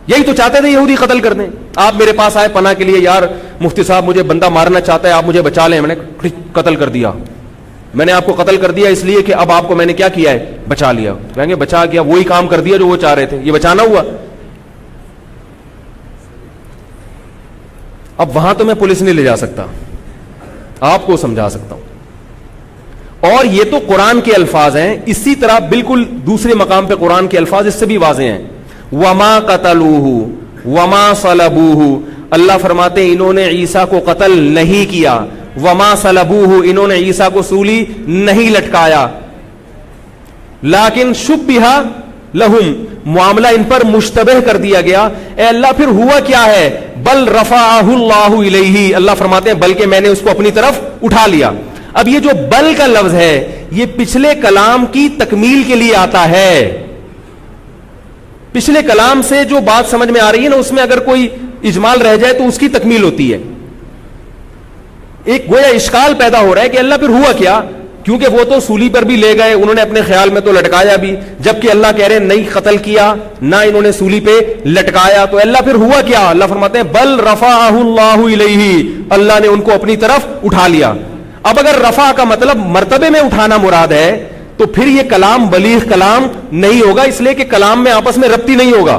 یہی تو چاہتے تھے یہودی قتل کر دیں. آپ میرے پاس آئے پناہ کے لیے, یار مفتی صاحب مجھے بندہ مارنا چاہتا ہے, آپ مجھے بچا لیں. میں نے قتل کر دیا, میں نے آپ کو قتل کر دیا اس لیے کہ اب آپ کو میں نے کیا کیا ہے؟ بچا لیا. کہیں گے بچا کیا؟ وہی کام کر دیا جو وہ چاہ رہے تھے. یہ بچانا ہوا؟ اب وہاں تو میں پولیس نہیں لے جا سکتا, آپ کو سمجھا سکتا ہوں. اور یہ تو قرآن کے الفاظ ہیں. اسی طرح بالکل دوسرے مقام پہ قرآن کے الفاظ اس سے بھی واضح ہیں. وما قتلوہ وما صلبوہ, اللہ فرماتے ہیں انہوں نے عیسیٰ کو قتل نہیں کیا. وما صلبوہ, انہوں نے عیسیٰ کو سولی نہیں لٹکایا. لیکن شبہ لہم, معاملہ ان پر مشتبہ کر دیا گیا. اے اللہ پھر ہوا کیا ہے؟ بل رفعہ اللہ الیہ, اللہ فرماتے ہیں بلکہ میں نے اس کو اپنی طرف اٹھا لیا. اب یہ جو بل کا لفظ ہے یہ پچھلے کلام کی تکمیل کے لیے آتا ہے. پچھلے کلام سے جو بات سمجھ میں آ رہی ہے نا, اس میں اگر کوئی اجمال رہ جائے تو اس کی تکمیل ہوتی ہے. ایک گویا اشکال پیدا ہو رہا ہے کہ اللہ پھر ہوا کیا, کیونکہ وہ تو سولی پر بھی لے گئے, انہوں نے اپنے خیال میں تو لٹکایا بھی, جبکہ اللہ کہہ رہے نہیں قتل کیا نہ انہوں نے سولی پہ لٹکایا. تو اللہ پھر ہوا کیا؟ اللہ فرماتے ہیں بل رفعہ اللہ الیہ, اللہ نے ان کو اپنی طرف اٹھا لیا. اب اگر رفع کا مطلب مرتبے میں اٹھانا مراد ہے تو پھر یہ کلام بلیغ کلام نہیں ہوگا, اس لیے کہ کلام میں آپس میں ربط ہی نہیں ہوگا.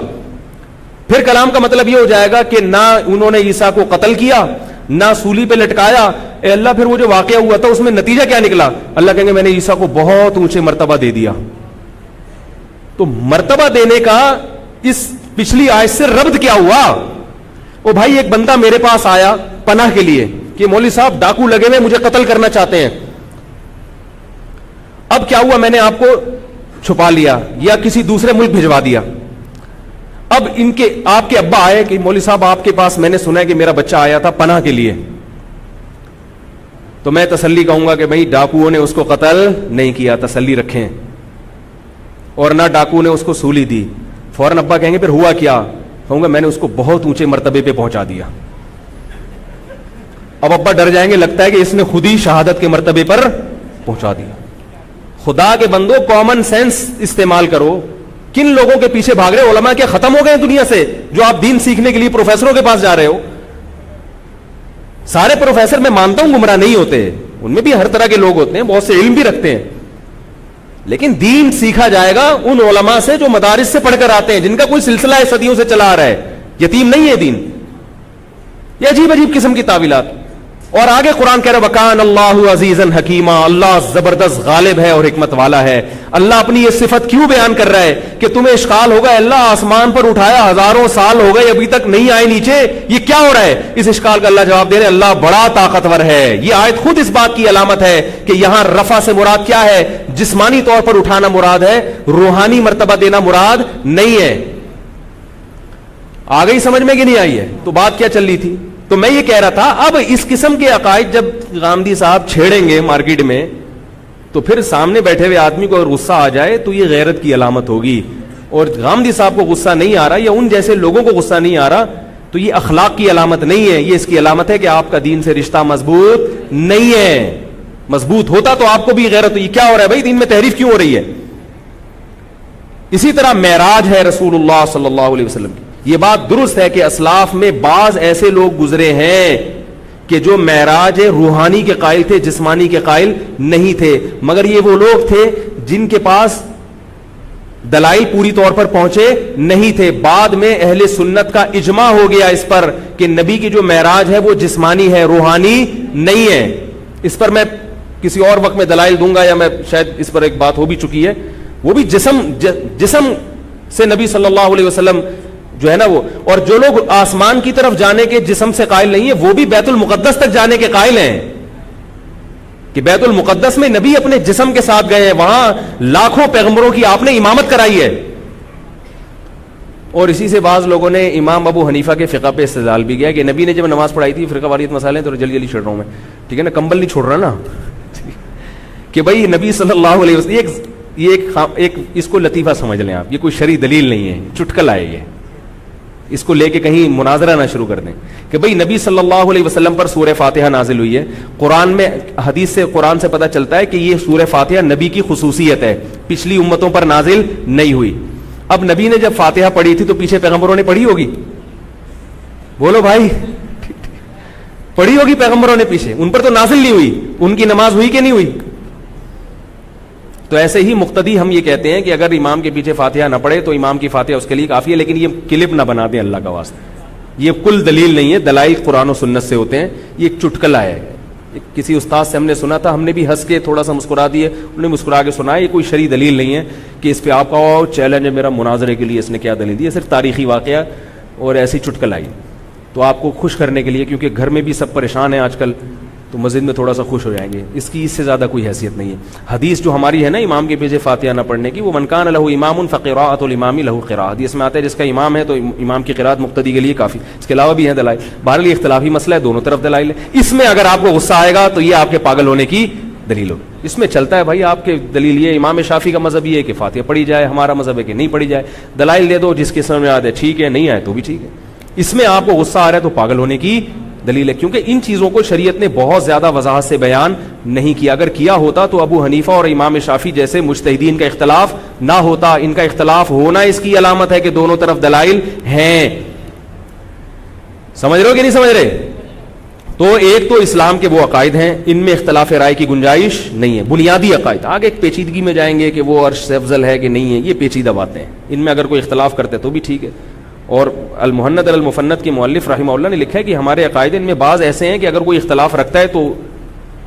پھر کلام کا مطلب یہ ہو جائے گا کہ نہ انہوں نے عیسیٰ کو قتل کیا نہ سولی پہ لٹکایا. اے اللہ پھر وہ جو واقعہ ہوا تھا اس میں نتیجہ کیا نکلا؟ اللہ کہیں گے میں نے عیسیٰ کو بہت اونچے مرتبہ دے دیا. تو مرتبہ دینے کا اس پچھلی آیت سے ربط کیا ہوا؟ او بھائی ایک بندہ میرے پاس آیا پناہ کے لیے کہ مولوی صاحب ڈاکو لگے ہوئے مجھے قتل کرنا چاہتے ہیں. اب کیا ہوا؟ میں نے آپ کو چھپا لیا یا کسی دوسرے ملک بھجوا دیا. اب آپ کے ابا آئے کہ مولوی صاحب آپ کے پاس میں نے سنا ہے کہ میرا بچہ آیا تھا پناہ کے لیے, تو میں تسلی کہوں گا کہ بھائی ڈاکوؤں نے اس کو قتل نہیں کیا, تسلی رکھیں, اور نہ ڈاکو نے اس کو سولی دی. فوراً ابا کہیں گے پھر ہوا کیا؟ کہوں گا میں نے اس کو بہت اونچے مرتبے پہ پہنچا دیا. اب ابا ڈر جائیں گے, لگتا ہے کہ اس نے خود ہی شہادت کے مرتبے پر پہنچا دیا. خدا کے بندو کامن سینس استعمال کرو. کن لوگوں کے پیچھے بھاگ رہے ہو؟ علماء کیا ختم ہو گئے دنیا سے جو آپ دین سیکھنے کے لیے پروفیسروں کے پاس جا رہے ہو؟ سارے پروفیسر میں مانتا ہوں گمراہ نہیں ہوتے, ان میں بھی ہر طرح کے لوگ ہوتے ہیں, بہت سے علم بھی رکھتے ہیں, لیکن دین سیکھا جائے گا ان علماء سے جو مدارس سے پڑھ کر آتے ہیں, جن کا کوئی سلسلہ ہے صدیوں سے چلا آ رہا ہے. یتیم نہیں ہے دین. یہ عجیب عجیب قسم کی تعویلات. اور آگے قرآن کہہ رہا وکان اللہ عزیزا حکیما, اللہ زبردست غالب ہے اور حکمت والا ہے. اللہ اپنی یہ صفت کیوں بیان کر رہا ہے کہ تمہیں اشکال ہوگا اللہ آسمان پر اٹھایا, ہزاروں سال ہو گئے ابھی تک نہیں آئے نیچے, یہ کیا ہو رہا ہے؟ اس اشکال کا اللہ جواب دے رہے اللہ بڑا طاقتور ہے. یہ آیت خود اس بات کی علامت ہے کہ یہاں رفع سے مراد کیا ہے؟ جسمانی طور پر اٹھانا مراد ہے, روحانی مرتبہ دینا مراد نہیں ہے. آ گئی سمجھ میں کہ نہیں آئی ہے؟ تو بات کیا چل رہی تھی؟ تو میں یہ کہہ رہا تھا اب اس قسم کے عقائد جب غامدی صاحب چھیڑیں گے مارکیٹ میں تو پھر سامنے بیٹھے ہوئے آدمی کو اگر غصہ آ جائے تو یہ غیرت کی علامت ہوگی. اور غامدی صاحب کو غصہ نہیں آ رہا یا ان جیسے لوگوں کو غصہ نہیں آ رہا تو یہ اخلاق کی علامت نہیں ہے, یہ اس کی علامت ہے کہ آپ کا دین سے رشتہ مضبوط نہیں ہے. مضبوط ہوتا تو آپ کو بھی غیرت. یہ کیا ہو رہا ہے بھائی, دین میں تحریف کیوں ہو رہی ہے؟ اسی طرح معراج ہے رسول اللہ صلی اللہ علیہ وسلم کی. یہ بات درست ہے کہ اسلاف میں بعض ایسے لوگ گزرے ہیں کہ جو معراج روحانی کے قائل تھے, جسمانی کے قائل نہیں تھے, مگر یہ وہ لوگ تھے جن کے پاس دلائل پوری طور پر پہنچے نہیں تھے. بعد میں اہل سنت کا اجماع ہو گیا اس پر کہ نبی کی جو معراج ہے وہ جسمانی ہے, روحانی نہیں ہے. اس پر میں کسی اور وقت میں دلائل دوں گا, یا میں شاید اس پر ایک بات ہو بھی چکی ہے. وہ بھی جسم سے نبی صلی اللہ علیہ وسلم جو ہے نا وہ, اور جو لوگ آسمان کی طرف جانے کے جسم سے قائل نہیں ہے وہ بھی بیت المقدس تک جانے کے قائل ہیں کہ بیت المقدس میں نبی اپنے جسم کے ساتھ گئے ہیں, وہاں لاکھوں پیغمبروں کی آپ نے امامت کرائی ہے. اور اسی سے بعض لوگوں نے امام ابو حنیفہ کے فقہ پہ استدلال بھی کیا کہ نبی نے جب نماز پڑھائی تھی, فرقہ واریت مسائل تو جلدی چھوڑ رہا ہوں میں, ٹھیک ہے نا, کمبل نہیں چھوڑ رہا نا, کہ بھائی نبی صلی اللہ علیہ وسلم ایک اس کو لطیفہ سمجھ لیں آپ, یہ کوئی شرعی دلیل نہیں ہے, چٹکلا ہے یہ, اس کو لے کے کہیں مناظرہ نہ شروع کر دیں کہ بھئی نبی صلی اللہ علیہ وسلم پر سورہ فاتحہ نازل ہوئی ہے. قرآن میں حدیث سے قرآن سے پتہ چلتا ہے کہ یہ سورہ فاتحہ نبی کی خصوصیت ہے, پچھلی امتوں پر نازل نہیں ہوئی. اب نبی نے جب فاتحہ پڑھی تھی تو پیچھے پیغمبروں نے پڑھی ہوگی, بولو بھائی, پڑھی ہوگی پیغمبروں نے پیچھے, ان پر تو نازل نہیں ہوئی, ان کی نماز ہوئی کہ نہیں ہوئی. تو ایسے ہی مقتدی ہم یہ کہتے ہیں کہ اگر امام کے پیچھے فاتحہ نہ پڑھے تو امام کی فاتحہ اس کے لیے کافی ہے, لیکن یہ کلپ نہ بنا دیں اللہ کا واسطہ, یہ کل دلیل نہیں ہے. دلائل قرآن و سنت سے ہوتے ہیں, یہ ایک چٹکلا ہے. کسی استاد سے ہم نے سنا تھا, ہم نے بھی ہنس کے تھوڑا سا مسکرا دیے, انہوں نے مسکرا کے سنا, یہ کوئی شرعی دلیل نہیں ہے کہ اس پہ آپ کا چیلنج ہے میرا مناظرے کے لیے اس نے کیا دلیل دی ہے, صرف تاریخی واقعہ اور ایسی چٹکلائی. تو آپ کو خوش کرنے کے لیے, کیونکہ گھر میں بھی سب پریشان ہیں آج کل, تو مسجد میں تھوڑا سا خوش ہو جائیں گے. اس کی اس سے زیادہ کوئی حیثیت نہیں ہے. حدیث جو ہماری ہے نا امام کے پیچھے فاتحہ نہ پڑھنے کی, وہ من کان لہ امام فقراءۃ الامام لہ قراءۃ, حدیث میں آتا ہے جس کا امام ہے تو امام کی قراءت مقتدی کے لیے کافی. اس کے علاوہ بھی ہیں دلائل, بہرحال یہ اختلافی مسئلہ ہے, دونوں طرف دلائل ہے. اس میں اگر آپ کو غصہ آئے گا تو یہ آپ کے پاگل ہونے کی دلیل ہوگی. اس میں چلتا ہے بھائی آپ کے دلیل یہ, امام شافعی کا مذہب یہ ہے کہ فاتحہ پڑھی جائے, ہمارا مذہب ہے کہ نہیں پڑھی جائے. دلائل دے دو جس کے سمجھ میں آتے ٹھیک ہے, نہیں آئے تو بھی ٹھیک ہے. اس میں آپ کو غصہ آ رہا ہے تو پاگل ہونے کی دلیل ہے, کیونکہ ان چیزوں کو شریعت نے بہت زیادہ وضاحت سے بیان نہیں کیا. اگر کیا ہوتا تو ابو حنیفہ اور امام شافعی جیسے مجتہدین کا اختلاف نہ ہوتا. ان کا اختلاف ہونا اس کی علامت ہے کہ دونوں طرف دلائل ہیں. سمجھ رہے ہو کہ نہیں سمجھ رہے؟ تو ایک تو اسلام کے وہ عقائد ہیں, ان میں اختلاف رائے کی گنجائش نہیں ہے, بنیادی عقائد. آگے ایک پیچیدگی میں جائیں گے کہ وہ عرش سے افضل ہے کہ نہیں ہے, یہ پیچیدہ باتیں ہیں, ان میں اگر کوئی اختلاف کرتے تو بھی ٹھیک ہے. اور المحند المفند کے مؤلف رحمہ اللہ نے لکھا ہے کہ ہمارے عقائد ان میں بعض ایسے ہیں کہ اگر کوئی اختلاف رکھتا ہے تو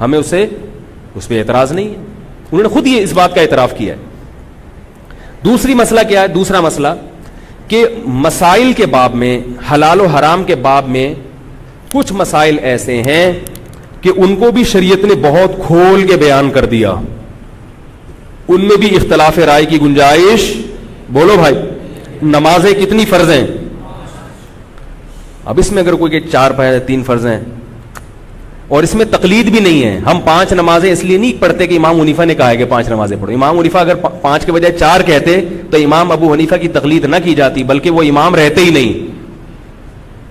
ہمیں اس پہ اعتراض نہیں ہے. انہوں نے خود یہ اس بات کا اعتراف کیا ہے. دوسری مسئلہ کیا ہے؟ دوسرا مسئلہ کہ مسائل کے باب میں, حلال و حرام کے باب میں کچھ مسائل ایسے ہیں کہ ان کو بھی شریعت نے بہت کھول کے بیان کر دیا, ان میں بھی اختلاف رائے کی گنجائش. بولو بھائی, نمازیں کتنی فرض ہیں؟ اب اس میں اگر کوئی کہ 3 فرض ہیں, اور اس میں تقلید بھی نہیں ہے. ہم 5 نمازیں اس لیے نہیں پڑھتے کہ امام حنیفہ نے کہا ہے کہ 5 نمازیں پڑھو. امام حنیفہ اگر 5 کے بجائے 4 کہتے تو امام ابو حنیفہ کی تقلید نہ کی جاتی, بلکہ وہ امام رہتے ہی نہیں,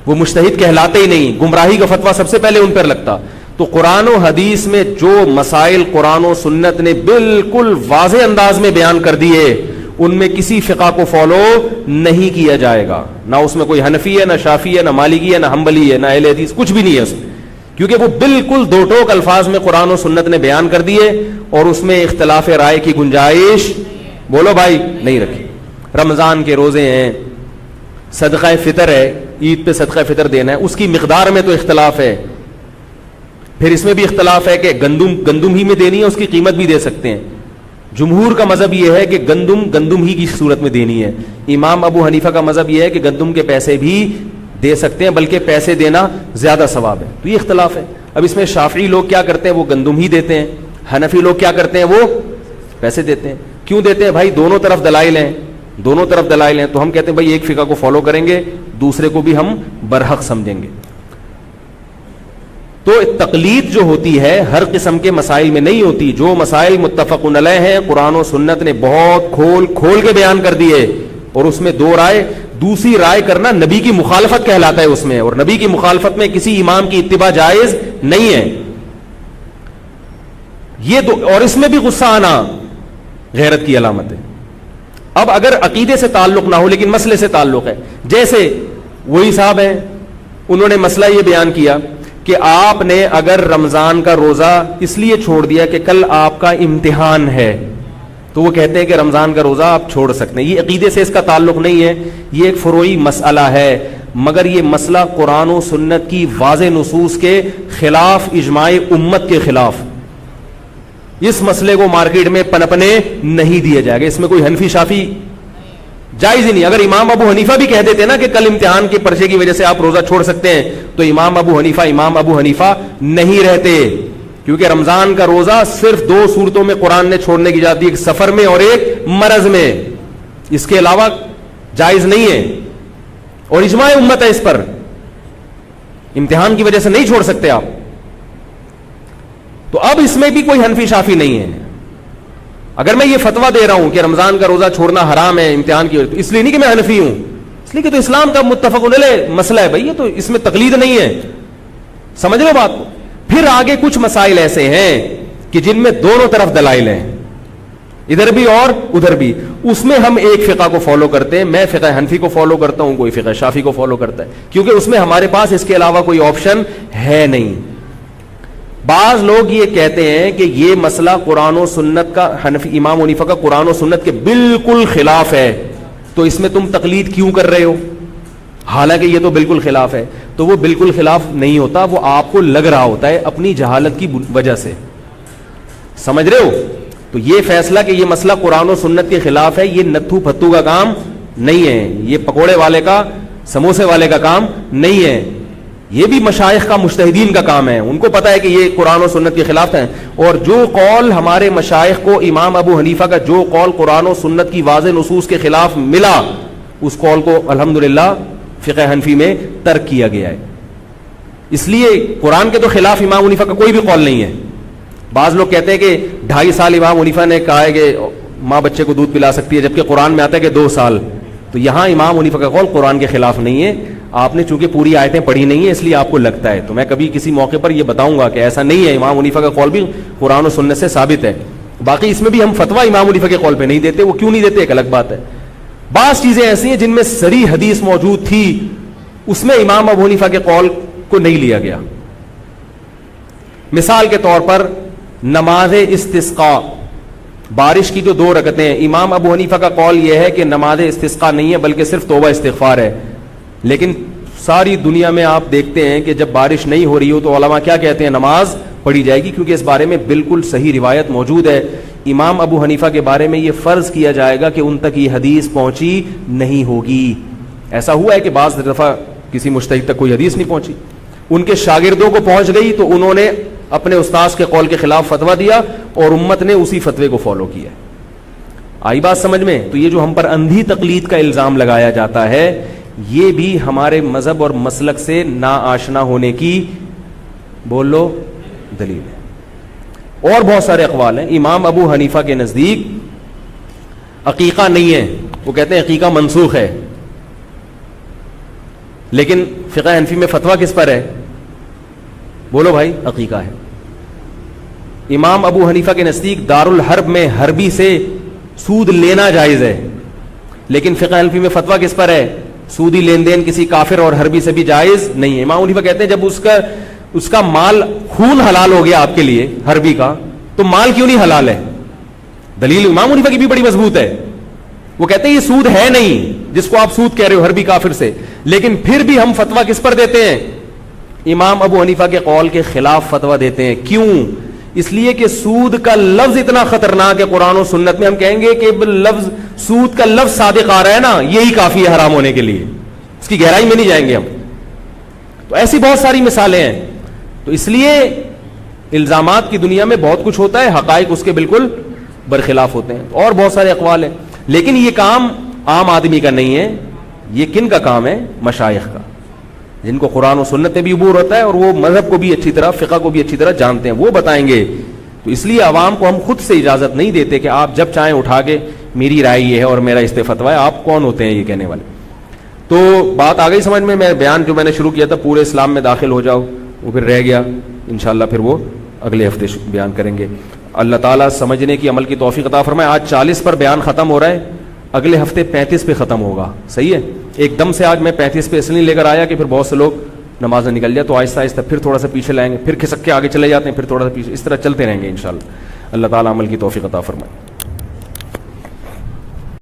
وہ مجتہد کہلاتے ہی نہیں, گمراہی کا فتویٰ سب سے پہلے ان پر لگتا. تو قرآن و حدیث میں جو مسائل قرآن و سنت نے بالکل واضح انداز میں بیان کر دیے, ان میں کسی فقہ کو فالو نہیں کیا جائے گا. نہ اس میں کوئی حنفی ہے, نہ شافعی ہے, نہ مالکی ہے, نہ حنبلی ہے, نہ اہل حدیث, کچھ بھی نہیں ہے اس میں, کیونکہ وہ بالکل 2 ٹوک الفاظ میں قرآن و سنت نے بیان کر دیے, اور اس میں اختلاف رائے کی گنجائش, بولو بھائی, نہیں رکھی. رمضان کے روزے ہیں, صدقہ فطر ہے, عید پہ صدقہ فطر دینا ہے, اس کی مقدار میں تو اختلاف ہے. پھر اس میں بھی اختلاف ہے کہ گندم ہی میں دینی ہے, اس کی قیمت بھی دے سکتے ہیں. جمہور کا مذہب یہ ہے کہ گندم ہی کی صورت میں دینی ہے. امام ابو حنیفہ کا مذہب یہ ہے کہ گندم کے پیسے بھی دے سکتے ہیں, بلکہ پیسے دینا زیادہ ثواب ہے. تو یہ اختلاف ہے. اب اس میں شافعی لوگ کیا کرتے ہیں, وہ گندم ہی دیتے ہیں. حنفی لوگ کیا کرتے ہیں, وہ پیسے دیتے ہیں. کیوں دیتے ہیں بھائی؟ دونوں طرف دلائل ہیں, دونوں طرف دلائل ہیں. تو ہم کہتے ہیں بھائی ایک فقہ کو فالو کریں گے, دوسرے کو بھی ہم برحق سمجھیں گے. تو تقلید جو ہوتی ہے ہر قسم کے مسائل میں نہیں ہوتی. جو مسائل متفق علیہ ہیں قرآن و سنت نے بہت کھول کے بیان کر دیے, اور اس میں 2 رائے, دوسری رائے کرنا نبی کی مخالفت کہلاتا ہے اس میں, اور نبی کی مخالفت میں کسی امام کی اتباع جائز نہیں ہے. یہ اور اس میں بھی غصہ آنا غیرت کی علامت ہے. اب اگر عقیدے سے تعلق نہ ہو لیکن مسئلے سے تعلق ہے, جیسے وہی صاحب ہیں, انہوں نے مسئلہ یہ بیان کیا کہ آپ نے اگر رمضان کا روزہ اس لیے چھوڑ دیا کہ کل آپ کا امتحان ہے, تو وہ کہتے ہیں کہ رمضان کا روزہ آپ چھوڑ سکتے ہیں. یہ عقیدے سے اس کا تعلق نہیں ہے, یہ ایک فروعی مسئلہ ہے, مگر یہ مسئلہ قرآن و سنت کی واضح نصوص کے خلاف, اجماع امت کے خلاف, اس مسئلے کو مارکیٹ میں پنپنے نہیں دیا جائے گا. اس میں کوئی حنفی شافی جائز ہی نہیں. اگر امام ابو حنیفہ بھی کہہ دیتے نا کہ کل امتحان کے پرچے کی وجہ سے آپ روزہ چھوڑ سکتے ہیں, تو امام ابو حنیفہ نہیں رہتے, کیونکہ رمضان کا روزہ صرف 2 صورتوں میں قرآن نے چھوڑنے کی اجازت دی, ایک سفر میں اور ایک مرض میں, اس کے علاوہ جائز نہیں ہے, اور اجماع امت ہے اس پر. امتحان کی وجہ سے نہیں چھوڑ سکتے آپ. تو اب اس میں بھی کوئی حنفی شافی نہیں ہے. اگر میں یہ فتویٰ دے رہا ہوں کہ رمضان کا روزہ چھوڑنا حرام ہے امتحان کی وجہ سے, اس لیے نہیں کہ میں حنفی ہوں, اس لیے کہ تو اسلام کا متفق علیہ مسئلہ ہے بھائی, یہ تو اس میں تقلید نہیں ہے. سمجھ لو بات کو. پھر آگے کچھ مسائل ایسے ہیں کہ جن میں دونوں طرف دلائل ہیں, ادھر بھی اور ادھر بھی, اس میں ہم ایک فقہ کو فالو کرتے ہیں. میں فقہ حنفی کو فالو کرتا ہوں, کوئی فقہ شافی کو فالو کرتا ہے, کیونکہ اس میں ہمارے پاس اس کے علاوہ کوئی آپشن ہے نہیں. بعض لوگ یہ کہتے ہیں کہ یہ مسئلہ قرآن و سنت کا, امام حنیفہ کا قرآن و سنت کے بالکل خلاف ہے, تو اس میں تم تقلید کیوں کر رہے ہو, حالانکہ یہ تو بالکل خلاف ہے. تو وہ بالکل خلاف نہیں ہوتا, وہ آپ کو لگ رہا ہوتا ہے اپنی جہالت کی وجہ سے. سمجھ رہے ہو؟ تو یہ فیصلہ کہ یہ مسئلہ قرآن و سنت کے خلاف ہے, یہ نتھو پھتو کا کام نہیں ہے, یہ پکوڑے والے کا, سموسے والے کا کام نہیں ہے. یہ بھی مشائخ کا, مجتہدین کا کام ہے, ان کو پتا ہے کہ یہ قرآن و سنت کے خلاف ہے. اور جو قول ہمارے مشائخ کو, امام ابو حنیفہ کا جو قول قرآن و سنت کی واضح نصوص کے خلاف ملا, اس قول کو الحمدللہ فقہ حنفی میں ترک کیا گیا ہے. اس لیے قرآن کے تو خلاف امام حنیفہ کا کوئی بھی قول نہیں ہے. بعض لوگ کہتے ہیں کہ 2.5 سال امام حنیفہ نے کہا ہے کہ ماں بچے کو دودھ پلا سکتی ہے, جبکہ قرآن میں آتا ہے کہ 2 سال. تو یہاں امام حنیفہ کا قول قرآن کے خلاف نہیں ہے. آپ نے چونکہ پوری آیتیں پڑھی نہیں ہیں اس لیے آپ کو لگتا ہے, تو میں کبھی کسی موقع پر یہ بتاؤں گا کہ ایسا نہیں ہے, امام حنیفہ کا قول بھی قرآن و سنت سے ثابت ہے. باقی اس میں بھی ہم فتویٰ امام حنیفہ کے قول پہ نہیں دیتے. وہ کیوں نہیں دیتے ایک الگ بات ہے. بعض چیزیں ایسی ہیں جن میں صریح حدیث موجود تھی, اس میں امام ابو حنیفہ کے قول کو نہیں لیا گیا. مثال کے طور پر نماز استسقاء, بارش کی جو 2 رکعتیں ہیں, امام ابو حنیفہ کا قول یہ ہے کہ نماز استسقاء نہیں ہے بلکہ صرف توبہ استغفار ہے. لیکن ساری دنیا میں آپ دیکھتے ہیں کہ جب بارش نہیں ہو رہی ہو تو علماء کیا کہتے ہیں, نماز پڑھی جائے گی, کیونکہ اس بارے میں بالکل صحیح روایت موجود ہے. امام ابو حنیفہ کے بارے میں یہ فرض کیا جائے گا کہ ان تک یہ حدیث پہنچی نہیں ہوگی. ایسا ہوا ہے کہ بعض دفعہ کسی مجتہد تک کوئی حدیث نہیں پہنچی, ان کے شاگردوں کو پہنچ گئی تو انہوں نے اپنے استاذ کے قول کے خلاف فتویٰ دیا اور امت نے اسی فتوے کو فالو کیا. آئی بات سمجھ میں؟ تو یہ جو ہم پر اندھی تقلید کا الزام لگایا جاتا ہے, یہ بھی ہمارے مذہب اور مسلک سے نا آشنا ہونے کی بول لو دلیل ہے. اور بہت سارے اقوال ہیں. امام ابو حنیفہ کے نزدیک عقیقہ نہیں ہے, وہ کہتے ہیں عقیقہ منسوخ ہے. لیکن فقہ حنفی میں فتویٰ کس پر ہے؟ بولو بھائی, عقیقہ ہے. امام ابو حنیفہ کے نزدیک دارالحرب میں حربی سے سود لینا جائز ہے, لیکن فقہ حنفی میں فتویٰ کس پر ہے؟ سودی لین دین کسی کافر اور حربی سے بھی جائز نہیں ہے. امام حنیفہ کہتے ہیں جب اس کا مال خون حلال ہو گیا آپ کے لیے حربی کا, تو مال کیوں نہیں حلال ہے؟ دلیل امام حنیفہ کی بھی بڑی مضبوط ہے. وہ کہتے ہیں یہ سود ہے نہیں جس کو آپ سود کہہ رہے ہو حربی کافر سے, لیکن پھر بھی ہم فتویٰ کس پر دیتے ہیں؟ امام ابو حنیفہ کے قول کے خلاف فتویٰ دیتے ہیں. کیوں؟ اس لیے کہ سود کا لفظ اتنا خطرناک ہے قرآن و سنت میں, ہم کہیں گے کہ لفظ سود کا لفظ صادق آ رہا ہے نا, یہی کافی ہے حرام ہونے کے لیے, اس کی گہرائی میں نہیں جائیں گے ہم. تو ایسی بہت ساری مثالیں ہیں. تو اس لیے الزامات کی دنیا میں بہت کچھ ہوتا ہے, حقائق اس کے بالکل برخلاف ہوتے ہیں. اور بہت سارے اقوال ہیں, لیکن یہ کام عام آدمی کا نہیں ہے. یہ کن کا کام ہے؟ مشائخ کا, جن کو قرآن و سنت میں بھی عبور ہوتا ہے اور وہ مذہب کو بھی اچھی طرح, فقہ کو بھی اچھی طرح جانتے ہیں, وہ بتائیں گے. تو اس لیے عوام کو ہم خود سے اجازت نہیں دیتے کہ آپ جب چاہیں اٹھا کے میری رائے یہ ہے اور میرا اس پہ فتویٰ ہے. آپ کون ہوتے ہیں یہ کہنے والے؟ تو بات آ گئی سمجھ میں. میں بیان جو میں نے شروع کیا تھا پورے اسلام میں داخل ہو جاؤ, وہ پھر رہ گیا, انشاءاللہ پھر وہ اگلے ہفتے بیان کریں گے. اللہ تعالیٰ سمجھنے کی, عمل کی توفیق عطا فرمائے. آج 40 پر بیان ختم ہو رہا ہے, اگلے ہفتے 35 پہ ختم ہوگا. صحیح ہے؟ ایک دم سے آج میں 35 پہ اس لیے لے کر آیا کہ پھر بہت سے لوگ نماز میں نکل جائے, تو آہستہ آہستہ پھر تھوڑا سا پیچھے لائیں گے, پھر کھسک کے آگے چلے جاتے ہیں, پھر تھوڑا سا پیچھے, اس طرح چلتے رہیں گے انشاءاللہ. اللہ تعالیٰ عمل کی توفیق عطا فرمائے.